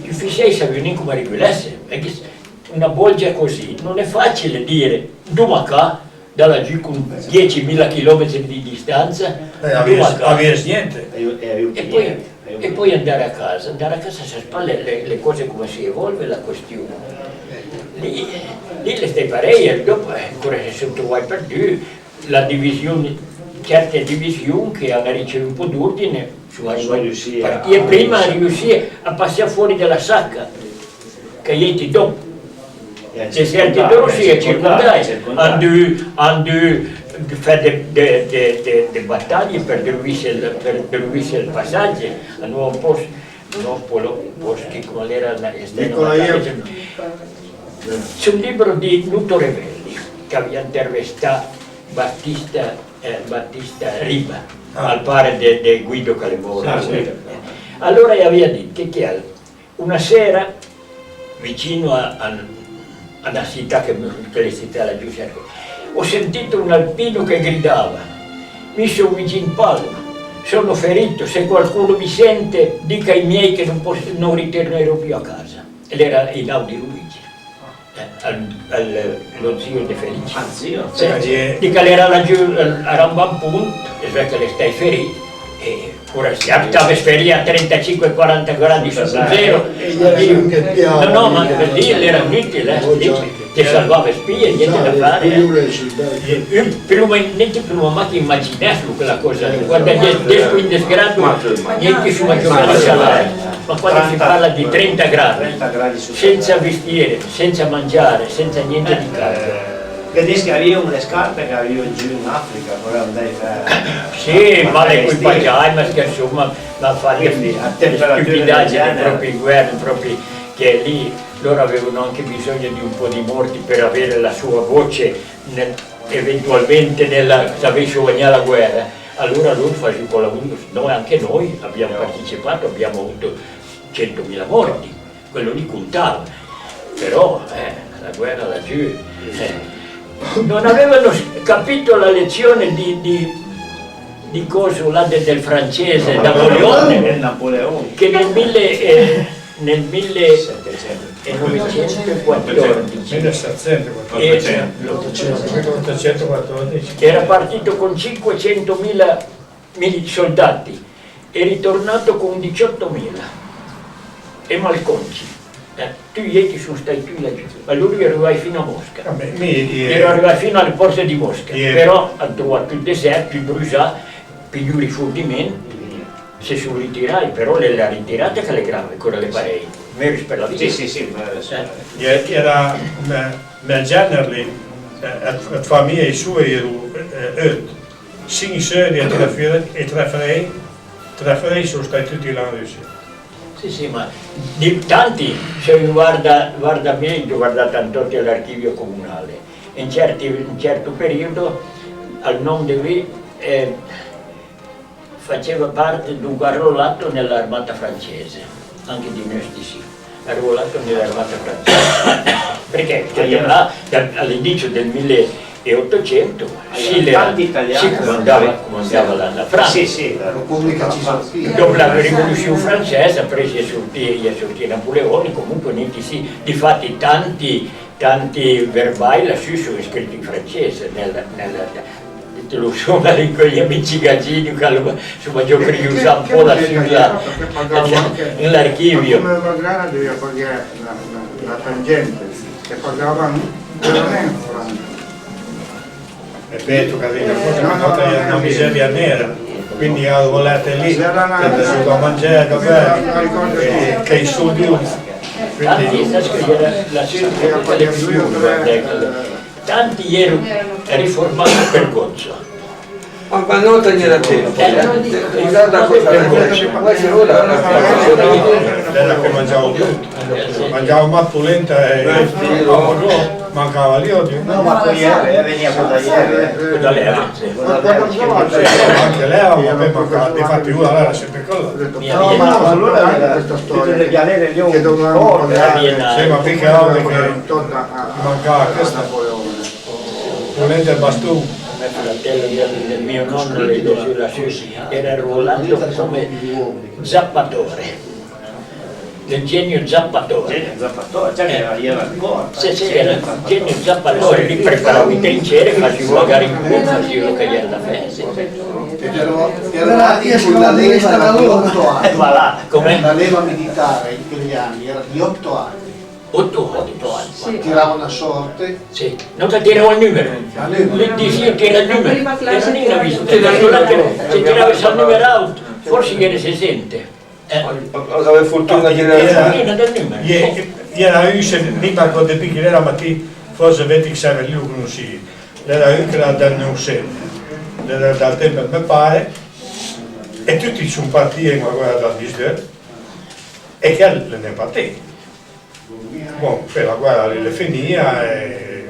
gli ufficiali sapevano come rivelasse, perché una bolgia così non è facile dire, Dumacà, da laggiù con 10.000 km di distanza, avere niente. E poi andare a casa si spalle le cose come si evolve la questione. Lì le stai pareille, dopo ancora si sono trovati perduti, la divisione, certe divisioni che hanno ricevuto un po' d'ordine, e prima riuscì a passare fuori dalla sacca, che gli ti dopo. L'esercito di Russia circondai, hanno fatto delle battaglie per derubare il passaggio, hanno posto come era l'esterno. Sul libro di Nuto Revelli, che aveva intervistato Battista Riba, al pari di Guido Calibora. Allora gli aveva detto che una sera, vicino a una città che le città laggiù, ho sentito un alpino che gridava, mi sono vicino in Palma, sono ferito, se qualcuno mi sente dica ai miei che non ritornerò più a casa. Ed era Einaudi Luigi, lo zio di Felice. Dica era laggiù a Rambampunt, e so che le stai ferito. E ora si stava ferito a 35-40 gradi sotto zero. No, ma per dire era inutile, ti salvava spie, niente da fare. Niente prima ma che immaginarlo quella cosa, quando è 10-15 gradi, niente su maggiore salario. Ma quando si parla di 30 gradi, senza vestire, senza mangiare, senza niente di casa. Vedi che avevano le scarpe che avevano giù in Africa, però andai a sì, ma le equipaggiai, che insomma, ma fare stupidaggini dei propri guerre, che lì loro avevano anche bisogno di un po' di morti per avere la sua voce eventualmente se avessero guadagnato la guerra. Allora loro facevano con la noi, anche noi abbiamo partecipato, abbiamo avuto 100.000 morti, quello li contava, però la guerra laggiù. Non avevano capito la lezione di coso là del francese Napoleone, che nel 1714 era partito con 500.000 soldati e ritornato con 18.000 e malconci. Tu ieri sono stati qui laggiù, ma lui arrivai fino a Mosca, ero arrivato fino alle porte di Mosca, però ha trovato il deserto, il bruciato, più rifornimento, si sono ritirati, però la ritirata che le grave, ancora le parei, meglio per la vita. Sì, era nel genere, la famiglia sua era 5 seri e 3 frei sono stati tutti là in Russia. Sì, ma di tanti, se guarda meglio, guarda tanto all'archivio comunale, in un certo periodo, al nome di lui, faceva parte di un arruolato nell'armata francese, anche di nostri sì, arruolato nell'armata francese, perché all'inizio del 1800 si comandava la Francia. Dopo la rivoluzione francese ha preso gli sortì Napoleone, comunque niente sì, difatti tanti verbali lassù sono scritti in francese, lo so, con gli amici gaggini, insomma io usavo un po' nell'archivio. Come pagare devi pagare la tangente, che pagavano veramente franco. Ripeto che aveva una miseria nera, quindi volete lì, che si da mangiare, che i soldi tanti, sai che era la scelta delle figure, tanti erano riformati per Gozzo. Ma non tenere attento, guarda cosa quasi ora Era che mangiavo tutto, mangiavo mappulenta e mancava lì oggi. No, ma poi veniva da ieri. Da lei, Anche lei, ma a me mancava, difatti una era sempre quella. No, ma allora anche questa storia che dovevamo Sì, ma più che altro che mancava questa, pulente il bastone. il fratello del mio nonno era arruolato come zappatore, del genio zappatore. Zappatore, già che era ancora. Se era il genio zappatore, li preparava i trincere, facevo magari in culo, facevo che gli era da festa. Ero nati con la leva di 8 anni. Voilà, com'è? La leva militare in quegli anni era di 8 anni. 8 anni. Tiravano a sorte. Sì, non ti tiravo il numero. Le dicevo che era il numero. E non era visto. Se tirava il numero alto, forse che si sente. aveva fortuna di era huset niet maar wat de piquera maar die voor ze weet ik zijn wel lukken zie. Era unkra del Neusen. Era dal tempo me pare e tutti sono partiti ma guarda dal disder e che ne partì. Bon, per la guerra le finia e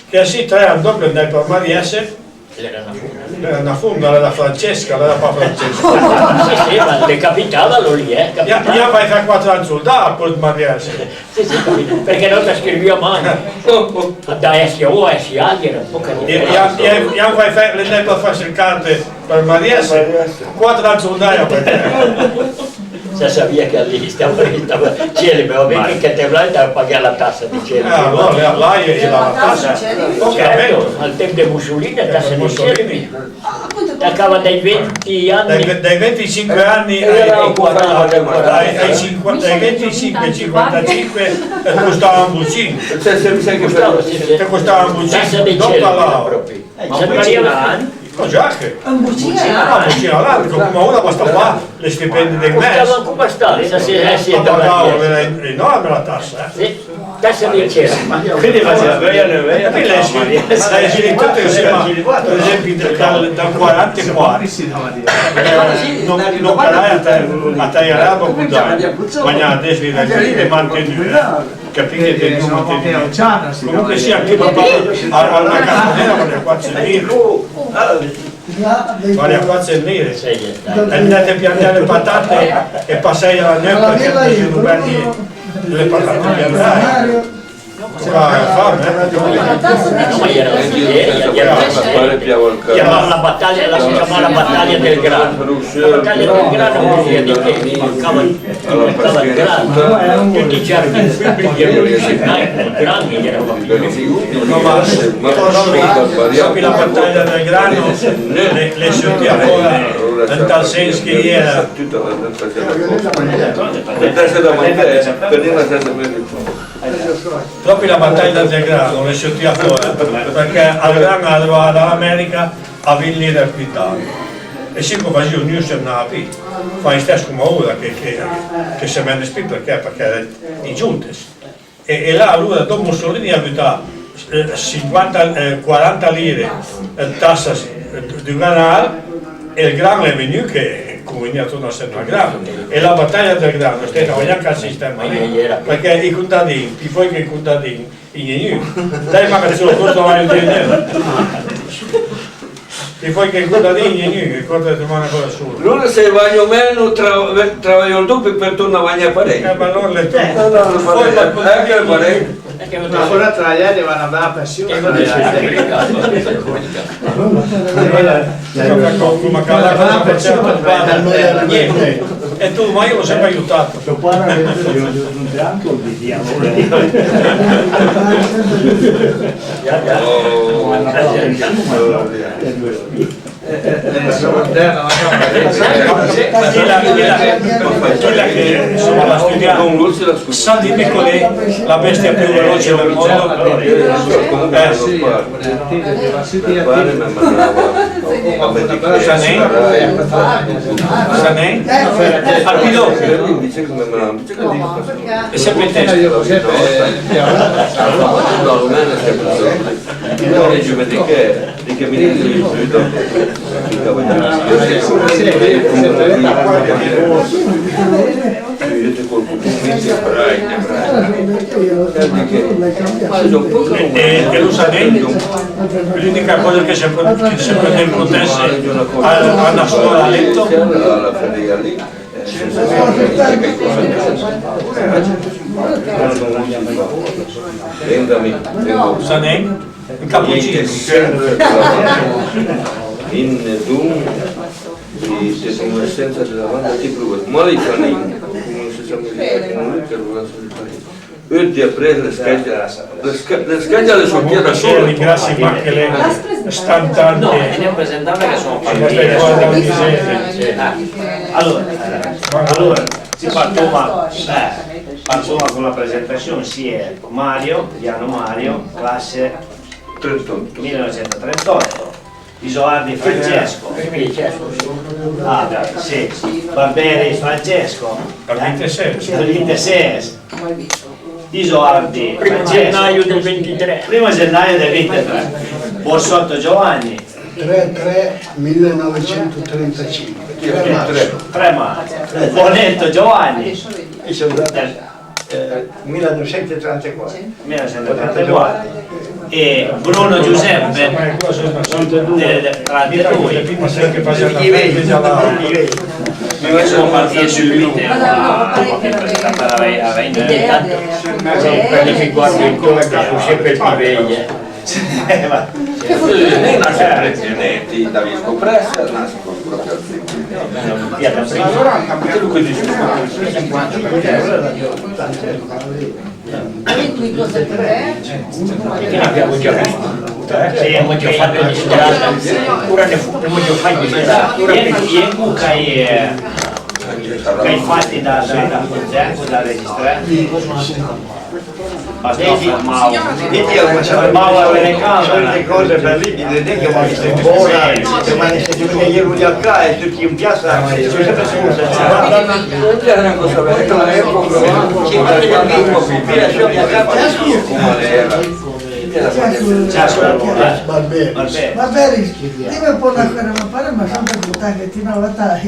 che così 3 anni dopo andai per Mariesse. Era una funda, era Francesca, era Papa Francesca. Sì, ma te capitavano lì, capitava. Io vai a 4 anni soldato per Mariesse. Sì, perché non ti scrivi a mano. Da SO a SA era un po' differenza. Io vai a le per fare le carte per Mariesse, 4 anni soldato. Se sabia che lì stava Cieli, ma vedi che te vai a pagare la tassa di Cieli. No, là è la tassa. Certo, al tempo di Mussolini la tassa di Cieli. Accava dai 20 anni. Dai 25 anni ai 25 ai 55 costava un bucino. Che costava un bucino, non parlavo. No, già che? Un bucino all'anno, come una basta qua, le stipendi del mese. Costava come stanza, si pagavo, era enorme la tassa. Sì, tassa di Cieli. Quindi faceva bene, E poi lei scrive tutto insieme, per esempio dal 44, non parlai a tagliare con dai, ma adesso è mantenuto. Capite che non mantenuto. Comunque sia anche papà alla castanera vale a 4 lire. Vale a 4 lire. Andate a piantare le patate e passai alla neve perché facevano bene le patate piantate. Chiamava la battaglia, la si chiamava la battaglia del grano. La battaglia del grano vuol dire di che mancava il grano. Tutti i cerchi fibri erano grandi, erano Sappi la battaglia del grano le sentiva fuori, in tal senso che era proprio la battaglia del grano le sentiva fuori perché al grano arrivava dall'America a 20 lire al quintale e se faceva un news nella P fa stesso come ora che si vende più perché i giuntes e là allora dopo Mussolini ha avuto 40 lire tassa di grano e il grano è venuto che comunque torna a essere il grano e la battaglia del grano è stata neanche al sistema perché i contadini, i fuochi i contadini, i dai magari solo questo va in genere i fuochi i contadini, che cosa ti rimane ancora solo non se vanno meno travaglio il doppio per tornare a parecchio ma non le anche il parecchio ancora tra gli anni vanno a andare a pensione. E tu, ma io l'ho sempre aiutato. Tuo padre non c'è anche un vediamo. Quella che insomma l'ha studiato, sa dimmi qual è la bestia più veloce del mondo? Sanè? Al pilota? E sempre in testa? E lo sapete, l'unica cosa che sempre tempo adesso a una scuola a letto Sanè? Un cappuccino in Doom di conversenza della banda tipo Molly Fanning come si chiama Ötti a prendere le schegge sono più da solo ringrazio anche lei stantante no, ne presentava che sono allora si partova con la presentazione sia Mario, Piano Mario, classe 1938 Isoardi Francesco sì, Barberi Francesco dal 26 Isoardi 1 gennaio del 23 1 gennaio del 23 Borsotto Giovanni 3-3-1935 3 marzo Bonetto Giovanni 1934 e Bruno Giuseppe tra di lui mi facciamo partire subito per presentare a Reina quelli che guardano il conto sempre ti veglia ti davi scopressa nascono proprio al allora hanno cambiato così su 50 che abbiamo già visto abbiamo già fatto di strada ora ne abbiamo già fatto di strada che hai fatti da registrare fermavo a le cose per lì, vedete che ho visto in Bora, che mi hanno sentito che io voglio qua e tutti in piazza, sono sempre scusa. non c'era cosa sapere che l'epoca ci mi lasciò mia capa come era Barberi, dimmi un po' una cosa, ma pare ma sempre puttana che ti una volta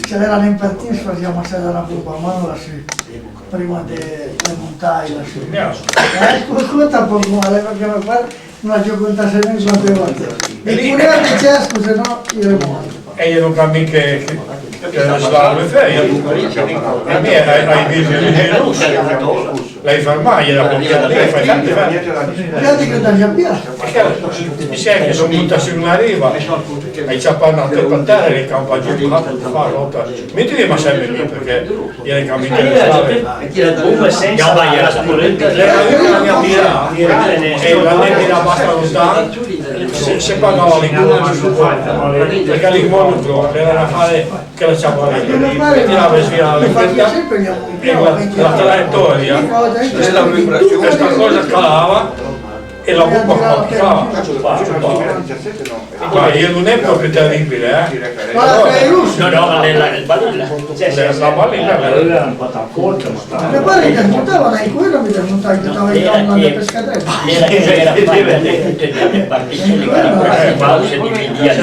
c'era l'impartito facciamo a la curva, ma non lassù, prima di montare lassù. Conta un po' male perché mi pare non gioco contasse nemmeno quante volte. E pure di Cesco, se no io muoio. e io non cammino che slalom e ferie a me hai visto di russo lei fa mai la compiata lei fa tante guardate che da già mi sa che sono venuta su una riva hai ciappannato per terra e il campo a giù fa rotta metti ma sempre lì perché io ne cammino comunque senza la corrente la mia tirare e la nebbia basta lontano se pagava l'incontro perché l'incontro era da fare che la ciappava tirava e svirava e la traiettoria questa cosa calava e la bomba calava ma io non è proprio terribile no nel balilla la ballina era un po' d'accordo ma pare che ascoltavano in quello mi ascoltava che stava in una pescatrice era tutte le particelle che la pausa dividia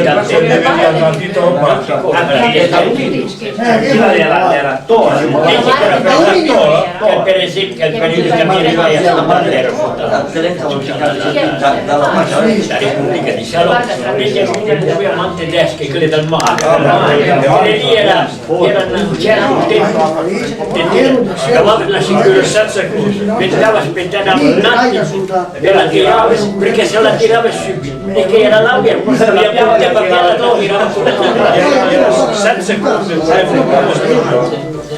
era tola per esempio il periodo che mi arrivai a stampare era dalla Repubblica di Salò le avevamo tedesche quelle dal mare e lì c'era un tempo stavamo la sicurezza metteva aspettare un attimo e la tirava perché se la tirava subito e che era là abbiamo tempo che la tirava con la 7 secondi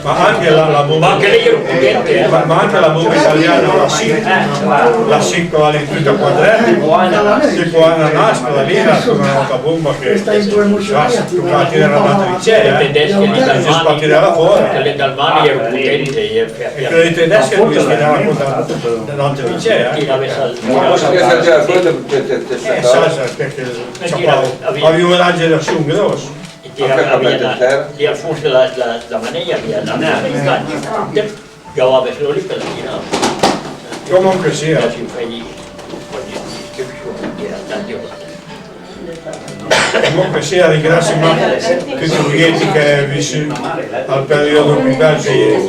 Ma anche la Ma anche lei era potente, ma anche la bomba italiana, la SIC con la lettura quadrata, che qua è una nascola lì, era una nota bomba che toccava tirare la matricea, si spartirava fuori. le dalmane erano potenti E che le tedesche lui si dava conta davanti a Vicea. Avevo un angelo su un grosso. Lì al fondo la maniglia via la cavava solo lì per tirare. Comunque sia. Comunque sia, ringrazio tutti i clienti che ho vissuto al periodo più bello. Se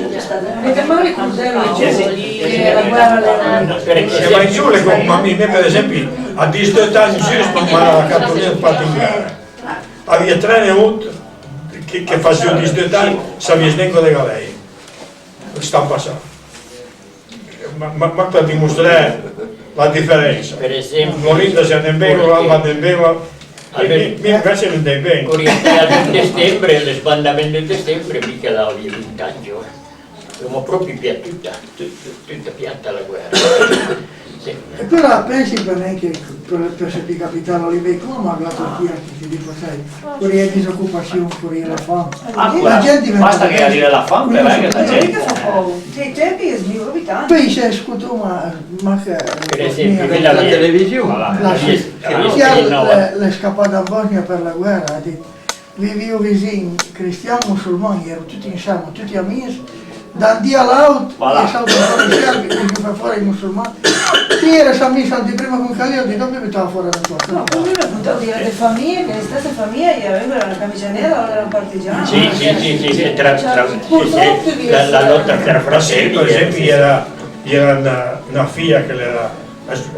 vai giù le me per esempio a 18 anni giusto ma la cartolina fatta in gara. Aveva 3 minuti che facevano 18 anni, sapeva neanche le galere. Stanno passando. Ma per dimostrare la differenza. Per esempio. L'Olinda se ne beve, l'Alba ne beve. Mi invece non dei bene. Orientale di settembre, le sbandamento di settembre, mica la avevo 20 anni ora. Siamo proprio tutta piatta la guerra. E però pensi per neanche per se ti capitano lì bei come la Turchia che ti dico sai, fuori è disoccupazione, fuori è la fame. La gente basta che arriva la fame, per che la gente. Dei tempi è sviluppata. Poi c'è scuto ma che per esempio quella la televisione. Chi ha le scappate a Bosnia per la guerra ha detto vivevo vicino cristiani musulmani, erano tutti insieme, tutti amici. Da un dia all'altro, e salvo fuori che fa fuori i musulmani. Ieri siamo messi prima con Khalil, di dopo abitava fuori da qua. No, poi mi raccontavo di altre famiglie, che le stesse famiglie avevano la camicia nera o erano partigiani. Sì, la lotta per fratelli. Per esempio era una figlia che era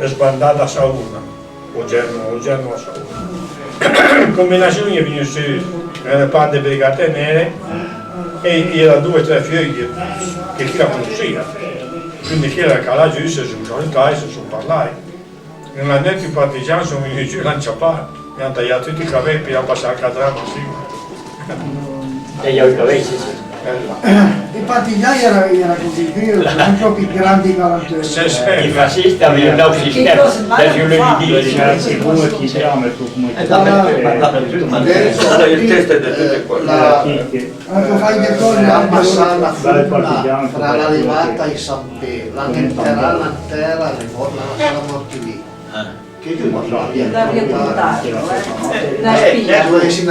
sbandata a Sauna, un giorno a Sauna. Combinazione è venuto su nelle parte brigate nere. E era 2 o 3 figli che chi la conosceva, quindi chi era calato giù, si sono entrati, si sono parlati. Non hanno detto i partigiani sono venuti giù, l'hanno ciappato, mi hanno tagliato tutti i capelli e hanno passato il catrame E io i capelli, sì. I partigiani era così, non proprio i grandi galanterie. I fascisti avevano un sistema da giuridì. Il test è di tutte quelle. Fai le cose abbassata fra la levata e San Pedro, la terra, le morte, la morte lì. Che io non so, Da riportare, una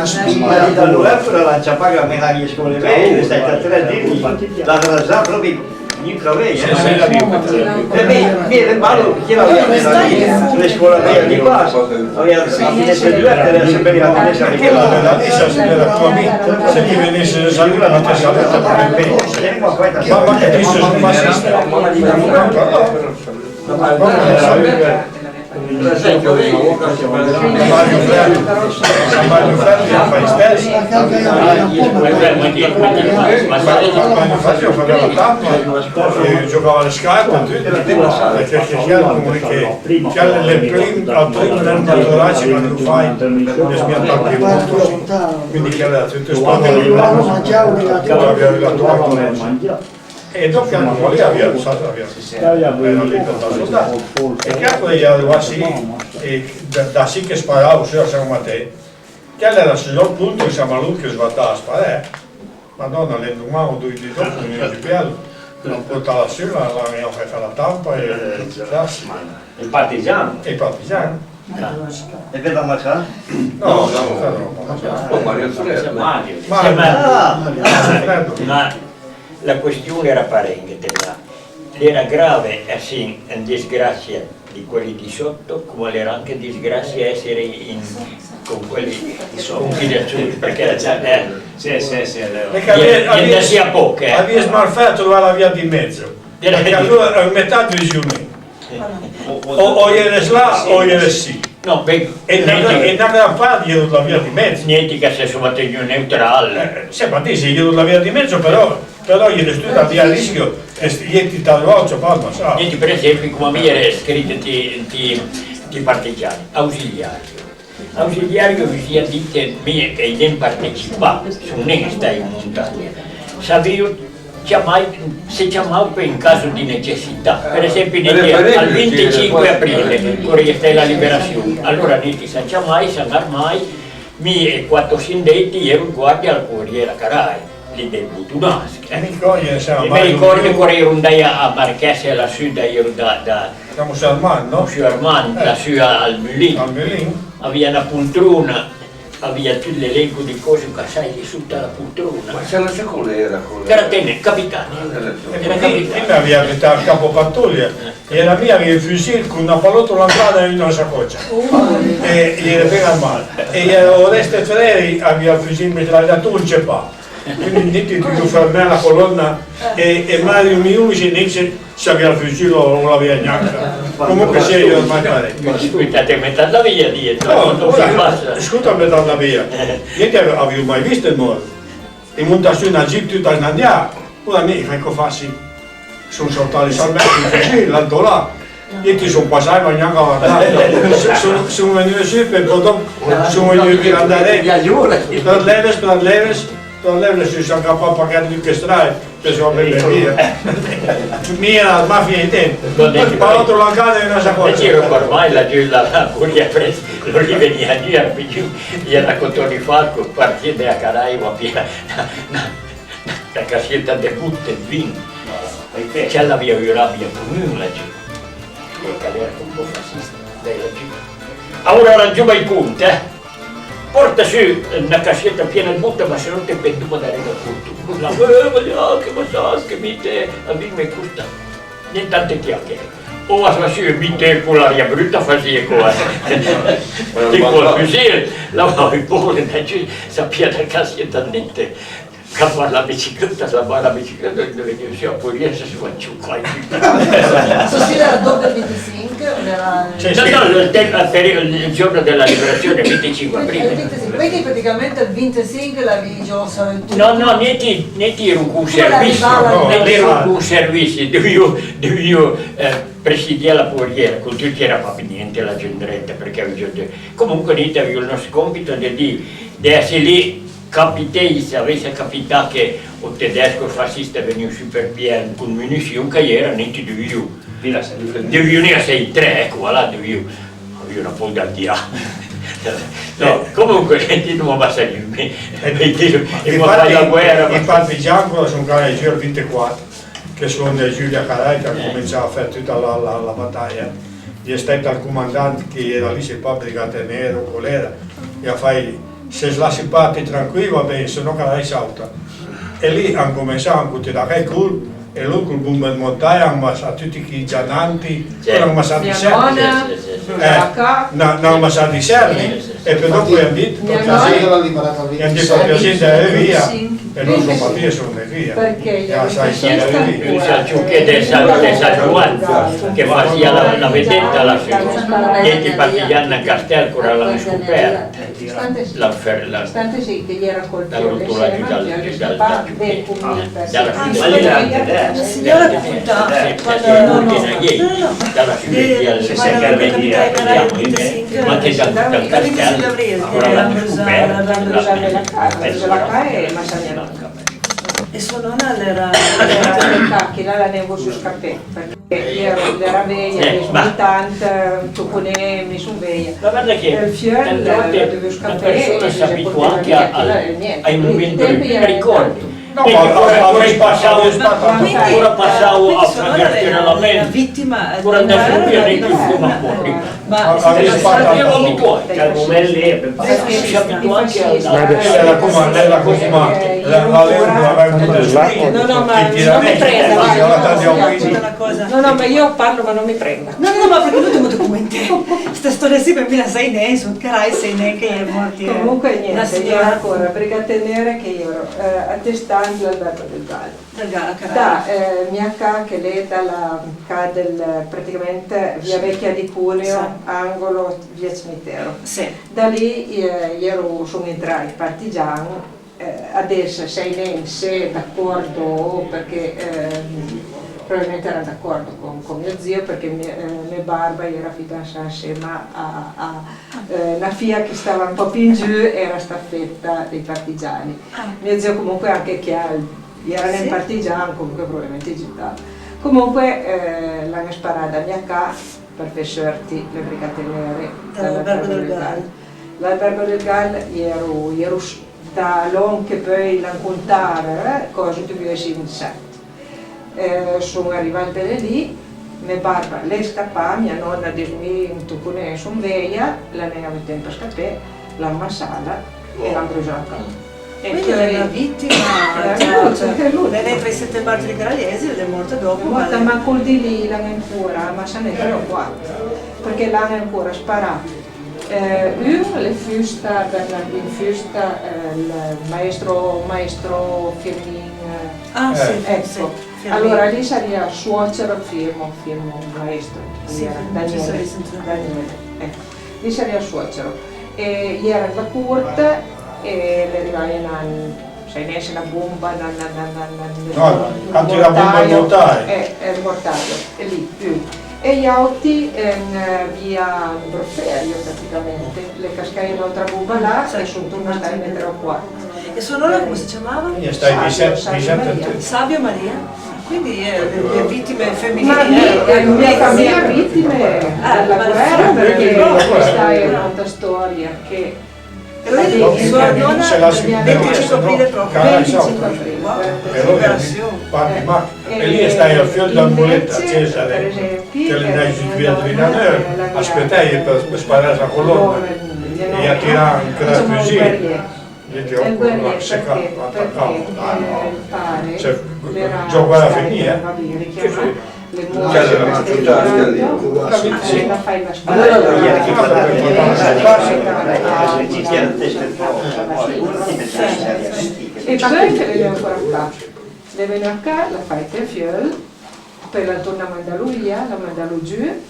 spia. Da dove la ciapaga me la riesco le vede, stai a 3 dì, la rasa proprio niente vede. Mi è ballo che la le scuole di qua, aveva la finestra di lettere, era sempre la finestra di quella. La messa era tua vita, se ti venisse a salire non ti salita per il ma che ti sono fascista? Per esempio, Mario Ferri fa stesso. Mario faceva la tappa e giocava le scarpe perché c'è le prime naturali quando lo fai le smiantate molto quindi che era tutto spazio aveva la tua e dopo anche lì aveva usato era lì per la soldata e capo gli arrivava sì e da sì che sparava siamo a te che era sul punto che siamo a lui che sbattava a sparare madonna le domani 2 di dopo non di bello non portava su l'abbiamo fatto la tampa e il partigiano e per la macchina? no Mario Fredo Ma la questione era parente, era grave assim, in disgrazia di quelli di sotto, come era anche disgrazia essere con quelli di sotto, perché perché sia poche. Aveva smalfatto la via di mezzo, perché allora a metà visione, o ieri là o ieri sì. No, e una gran parte io la via di mezzo. Niente che se sono neutrale. Sì, ma ti sei io la via di mezzo, però io studio via a rischio e niente tal volta palma sa. Niente, per esempio, come mi era scritto di partigiani, ausiliario. Ausiliario bisogna dire che non partecipa su un'esta in montagna. Sapevo si chiamava in caso di necessità. Per esempio al 25 aprile, correste la liberazione, allora non si chiamai, si armai, mi e 4 sindetti ero guardia al Corriere Carai, lì del Butunaschi. Mi ricordo che ero andai a Marchese lassù, ero da Musulman, no? Musulman, lassù al Mulin. Aveva una poltrona, aveva tutto l'elenco di cose che sai di sotto la poltrona. Ma c'era la colera? Era capitano. Era capitano. Aveva il capo pattuglia e la mia aveva il fucile con una pallottola lanciata in una saccoccia e gli era appena male. E Oreste Ferreri aveva il fucile mitragliato un cepà. Quindi niente di fermare la colonna e Mario Miusi se aveva il fucile o non l'aveva neanche. Comunque sia io ormai parecchio. Ascoltate, metà la via dietro. Ascolta metà la via. Niente avevo mai visto il mondo. E monta su una jeep tutta in andiamo. Una amica che faccio sono saltati salvetti, l'altro là. Io ti sono passato neanche a guardare. Sono venuto su per poi dopo sono venuto a andare. Per leves si sono capato a pagare di che strada per sono venuto via. Mia mafia in tempo. Per l'altro lancata in una saccoccia. C'era ormai la Puglia presa, non gli veniva a dire, gli raccontò di Falco, partita da Caraiba, piena la cassetta di butte, il vino. C'è la via rabbia comune laggiù. Che era un po' fascista, lei laggiù. Ora raggiungo i punti, porta su una cassetta piena di butte, ma se non ti penduva da rega tutto. La che ma sa, che mi te, a me mi costa. Niente tante chiacchiere. O a sua mite con l'aria brutta faceva qua. Tipo il fucile, lavava i polli, sapeva da cassetta niente. Capo la bicicletta, dove si poi riesce si faccio qua. Stasera era doppio 25? Il giorno della liberazione, 25 aprile. Quindi praticamente il 25 l'avevi già salito? No, niente era un servizio, dovevo presidiare la porriera, con tutti era proprio niente la genderetta, perché comunque niente avevo il nostro compito di essere lì. Capitei, se avesse capitato che il tedesco fascista veniva su per pieno con munizioni che era, niente dovevo venire a 6-3, ecco, voilà, dovevo una po' da dia. No, comunque, non va salire, e fai la guerra. I partigiani sono caduti il giorno 24, che sono di Giulia Carai, che ha cominciato a fare tutta la battaglia. Gli è stato il comandante che era lì, se poi brigata nero, colera, e ha fatto se lasci parte tranquillo va bene, se no che salta. E lì hanno cominciato a buttare il culo e lui col bomba di montagne hanno ammazzato tutti i giannanti, hanno ammazzato i servi. Hanno ammazzato i servi e poi dopo hanno detto al presidente via e non sono partiti, sono via. Perché? Ciucche del San Juan che faceva la vedetta la niente partigiani a Castel che l'hanno scoperta. Stante sì che gli era colpito dalla signora Puta ma che dal Castel ancora l'hanno scoperta. E sua nonna era che la nevo su scappè perché era veglia, militante, topone, mi sono veglia. La guarda che una persona si abitua anche ai momenti di ricordo. Ora passavo a fare la mente, ora adesso qui a dentro il fumo fuori. Ma siamo abituati al momento lì, si abitua anche alla cosa. No, ma non mi prenda. No, ma io parlo ma non mi prenda. No, ma perché non devo documentare? Questa storia sì per me la sai ne, sono carai sei ne che è morti. Comunque niente, io ancora, perché tenere che io ero attestante l'albergo del Gallo. Da mia ca che lei dalla ca del praticamente via Vecchia di Cuneo, angolo via Cimitero. Da lì io sono entrati partigiani, adesso sei se d'accordo perché probabilmente era d'accordo con mio zio perché mia barba era fidanzata insieme a una figlia che stava un po' più in giù era staffetta dei partigiani. Mio zio comunque anche che ha erano in partigiano, comunque probabilmente gittava. Comunque l'hanno sparato a mia casa per fare sorti le brigate nere dall'albergo del Gallo. L'albergo del Gallo ero da long che poi l'hanno contato, cosa che vi ho sentito. Sono arrivata lì, mia barba lei scappava, mia nonna di me un tucone sono vecchia, la ne aveva tempo a scappare, l'ha ammassata e l'ha bruciata. Quindi è una vittima, lei è tra i 7 martiri caraliesi ed è morta dopo. Morta, ma col di lì l'hanno ancora, ma se ne sono 4, perché l'hanno ancora sparato. Uno, le Fusta, Bernardin Fusta, il maestro Firmin. Ah sì, ecco. sì. Allora lì sarebbe suocero firmo maestro, sì, era Daniele. Ecco. Lì sarebbe suocero. E era la corte e le arrivavano se ne esce una bomba, anche la bomba al mortaio. Il mortaio, è lì, e gli altri via Broferio praticamente, le cascaie l'altra bomba là e sono tornati a mettere a 4. E suo nonno come si chiamava? Sabio Maria. Quindi le vittime femminili mia famiglia vittime della guerra, perché questa è un'altra storia che sua nonna 25 aprile proprio. 25 aprile. E lì stai al fiore d'amuletta a Cesare, che le dai giù via di Vinaneur, aspettai per sparare la colonna e attirare un così. E il guerriero perché giocava a finire? Le muove la fai la e poi che le viene ancora qua, le viene a qua, la fai te fiol, poi la torna a Mandaluia, la Mandalu giù,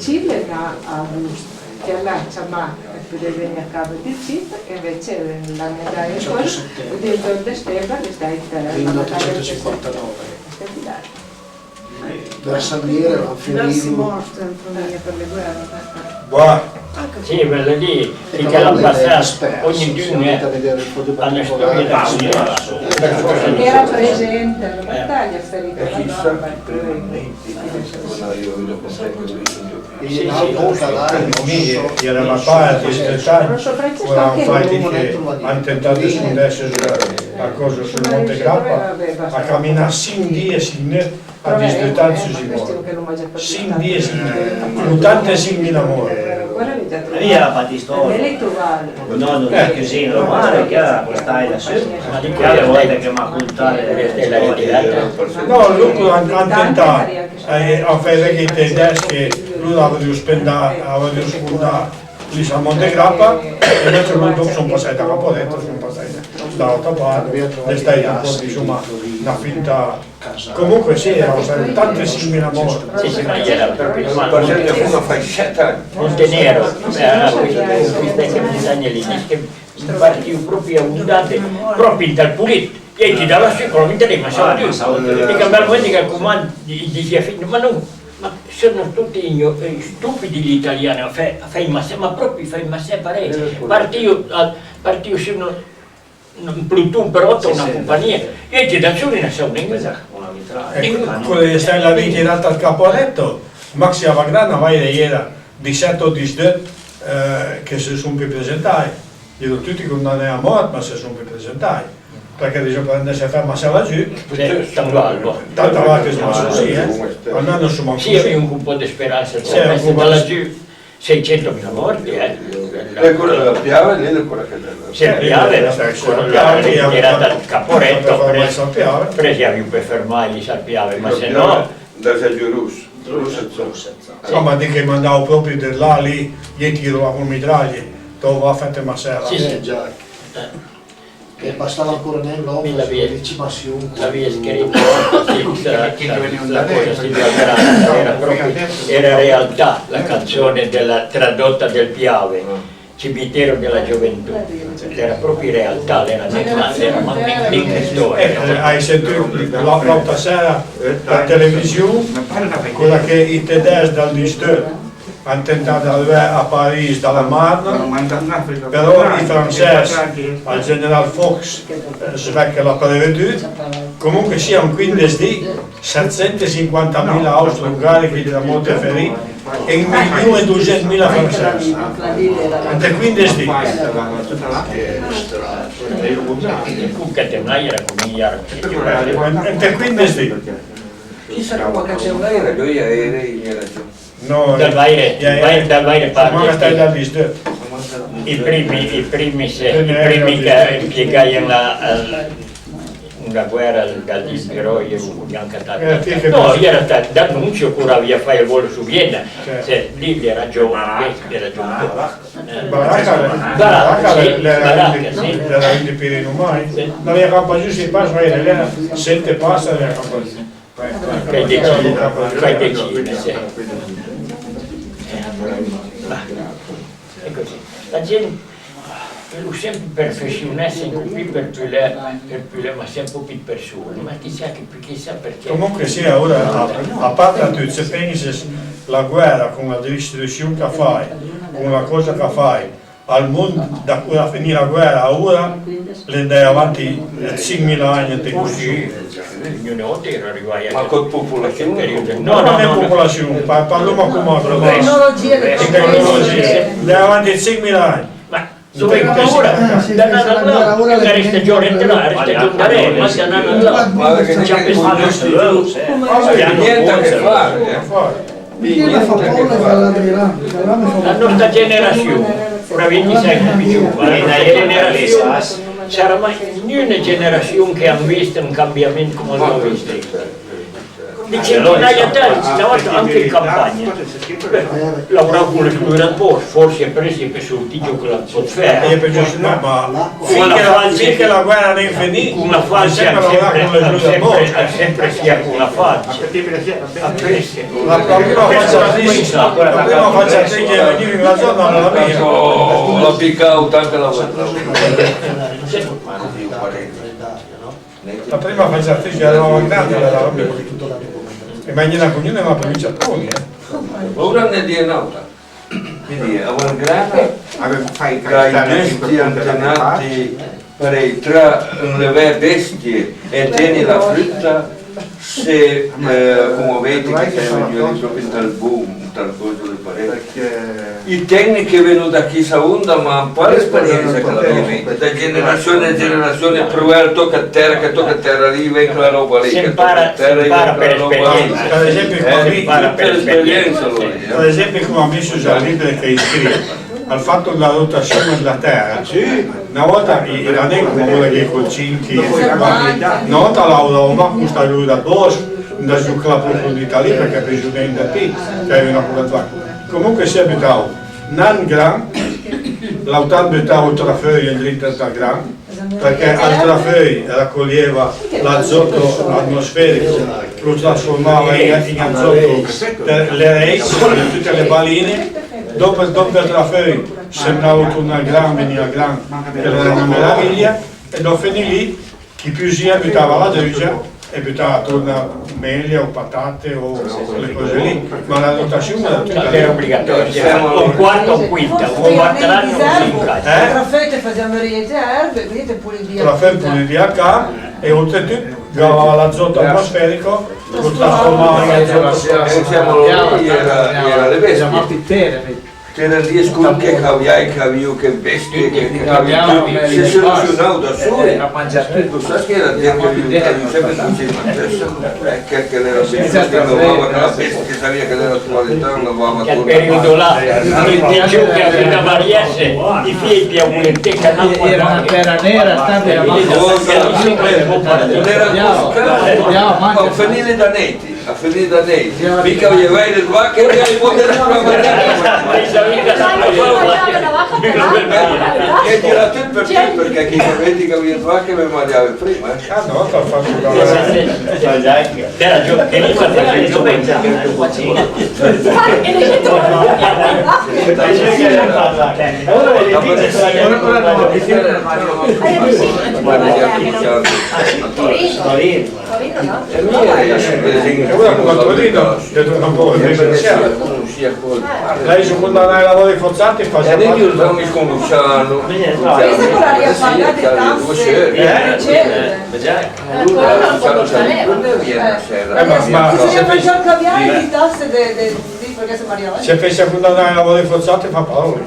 ci le dà a Augusto, che allaccia ma deve venire a capo del CIP e invece la medaglia è quella, dentro il Steba le stai in 1859. Bersagliere, Diversi Lanferino. morti in famiglia per le guerre. Buah. Sì, quella lì, che l'ha passata ogni giorno alla storia da Cuneo. era presente alla battaglia ferita la donna Era parte di Stefano, ora fatti che hanno tentato di scondersi a cosa sul Monte Grappa, a camminare 5 giorni a distanza si muore. 5 giorni, con tante simili amore. Lì era fatti storia. No, non è così normale, che era questa la sua, che alle volte che mi ha cultare la storia. No, lui ha tentato a fare che i tedeschi, lui aveva spendere lì a Monte Grappa e invece lui dopo sono passati a Caporetto, sono passati dall'altra parte, è stata un po' insomma una finta. Comunque sì, erano tante simili amore. Sì, ma era proprio Montenero, queste montagne lì, che partiva proprio a ondate, proprio in tal pulito. E ti dava sicuramente dei massaggi. E che al momento che il comando diceva, ma non, ma sono tutti stupidi gli italiani, fai massè, ma proprio fai massè parecchio. Partiu su un plutone per 8, una compagnia, e ti da solo in assoluto. Quello che stai la ritirata al caporetto, Maxi Avagrana vai era 17 o 18 che si sono presentati. Io tutti condannati a morte, ma si sono presentati. Perché dice quando si ferma se va giù, tanto va che sono così, almeno sono così. Sì, avevo un po' di speranza, da laggiù 600.000 morti, E quella della Piave, lei è quella che Se la Piave era tirata al caporetto, presi a per fermargli al Piave, ma se no... Da Sergio Russo. No, ma di che mandavo proprio da là, lì, gli tiro a mitraglie, dove va a fare massera. Sì. Che bastava ancora nell'opera, dici ma si un l'avevi scritto, era realtà la canzone tradotta del Piave, Cimitero della Gioventù, era proprio realtà, era una storia. Hai sentito l'altra sera la televisione, quella che i tedeschi dal distretto hanno tentato di arrivare a Parigi dalla Marne, però i francesi, al generale Fox, che l'ha preveduto, comunque sia un 15 750.000 austro-ungari che da molti feriti e 1.200.000 francesi. E 15 e 15 Chissà come c'è un aereo, io aerei in ragione. no, dal vaire parte. I primi che impiegarono una guerra dagli eroi no, era stato d'annuncio che aveva fatto il volo su Vienna, lì era giovane, Baracca l'era in di Pirino mai, l'aveva campato giù, si passa, era 7 passi, l'aveva campato giù. Che decine, sì. È così. La gente lo sempre perfezionarsi qui per più ma sempre più persone, ma chissà perché. Comunque sia, ora, a parte tutto, se pensi la guerra con la distribuzione che fai, con la cosa che fai, al mondo da cui a finire la guerra a ora, le andai avanti 5.000 anni e così. Ma con popolazione? No, non è popolazione, parliamo come Tecnologia, andai avanti 5.000 anni. Dove è paura? Da nada una resta giornate là, resta tornare, ma da nada là. Ma che c'è niente a che fare. La nostra generazione, ora 26 più giovane, la generazione, sarà mai nessuna generazione che ha visto un cambiamento come l'ho visto. Di centinaia d'anni, stavolta anche in campagna. Lavoravo con le figure al bosco, forse per esempio sul tigio che la può fare. Ma finché la guerra non è finita, una faccia sempre sia con una faccia. La prima faccia che venire in la zona non la mia. L'ho piccato anche la guerra. La prima faccia che eravamo andati era la mia. E Magnina Cognone è una provincia a Puglia. Ora ne è nota. Quindi a Valgrana, dai gesti antenati tra le bestie e tieni la frutta, se come vedi che siamo venuti proprio dal boom, dal coso del paese. I tecnici vengono da chissà onda, ma un po' l'esperienza che l'abbiamo, da generazione a generazione, provare tocca a terra, lì vengono la roba lì, che tocca a terra, per esperienza. Per esempio come ha messo Gianni che iscrive al fatto della rotazione della terra, una volta era come che col cinti, una volta lavorava questa lui da bosco, da giù la profondità lì perché per giù da qui, che aveva una curatura. Comunque si abitava non gran, l'autan abitava il trafeuille all'interno del gran, perché al trafeuille raccoglieva l'azoto atmosferico, lo trasformava in azoto per le reti, per tutte le baline. Dopo il trafeuille sembrava tornare al gran, veniva al gran, che era una meraviglia, e dopo finì lì, chi più si abitava la drugia e buttava attorno meglie o patate o quelle cose lì, ma la rotazione era tutta era obbligatoria, un quarto, un quinta, un quarto l'anno così. Trofei che facciamo riente a erbe, quindi pulizia. Trofei pulizia a capo e oltretutto gravava l'azoto atmosferico, lo trasformava in azoto. Siamo lì, era le bestie. C'era lì che caviai, che bestie, che caviai, si selezionava da soli. Tu sai che era tempo di sempre insieme a te, che era sempre che lavava con la bestia, che sapeva che era attualità, lavava con il periodo là, il tigio che aveva variasse, i figli a un teca era una terra nera, stava a finire da neti. A finire da lei, mica gli vai del vacche e gli potere e dirà tutto per te perché chi vedi che viene vacche mi mangiava prima. Ah no, sta facendo era E ora con Torino, dentro un po' di lei secondo me lavori forzati fa e io non mi sconosciano. Questa con la riappagata di tasse bisogna già cambiare di tasse perché se Maria se pensa che non hai lavori forzati fa paura.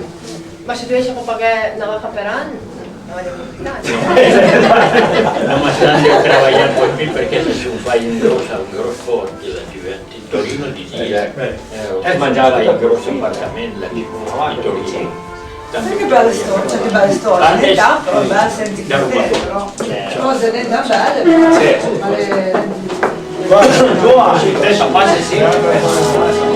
Ma se tu riesci a pagare una vaca per anno, non voglio No, ma se andiamo a lavorare qui perché se si fa un grosso porto la diventa in Torino di Dio. Mangiava in grosso appartamento la di Torino. Che belle storie, che belle storie, ne dà però belle senti però cose ne dà belle. Guarda, tu hai la stessa fase sempre.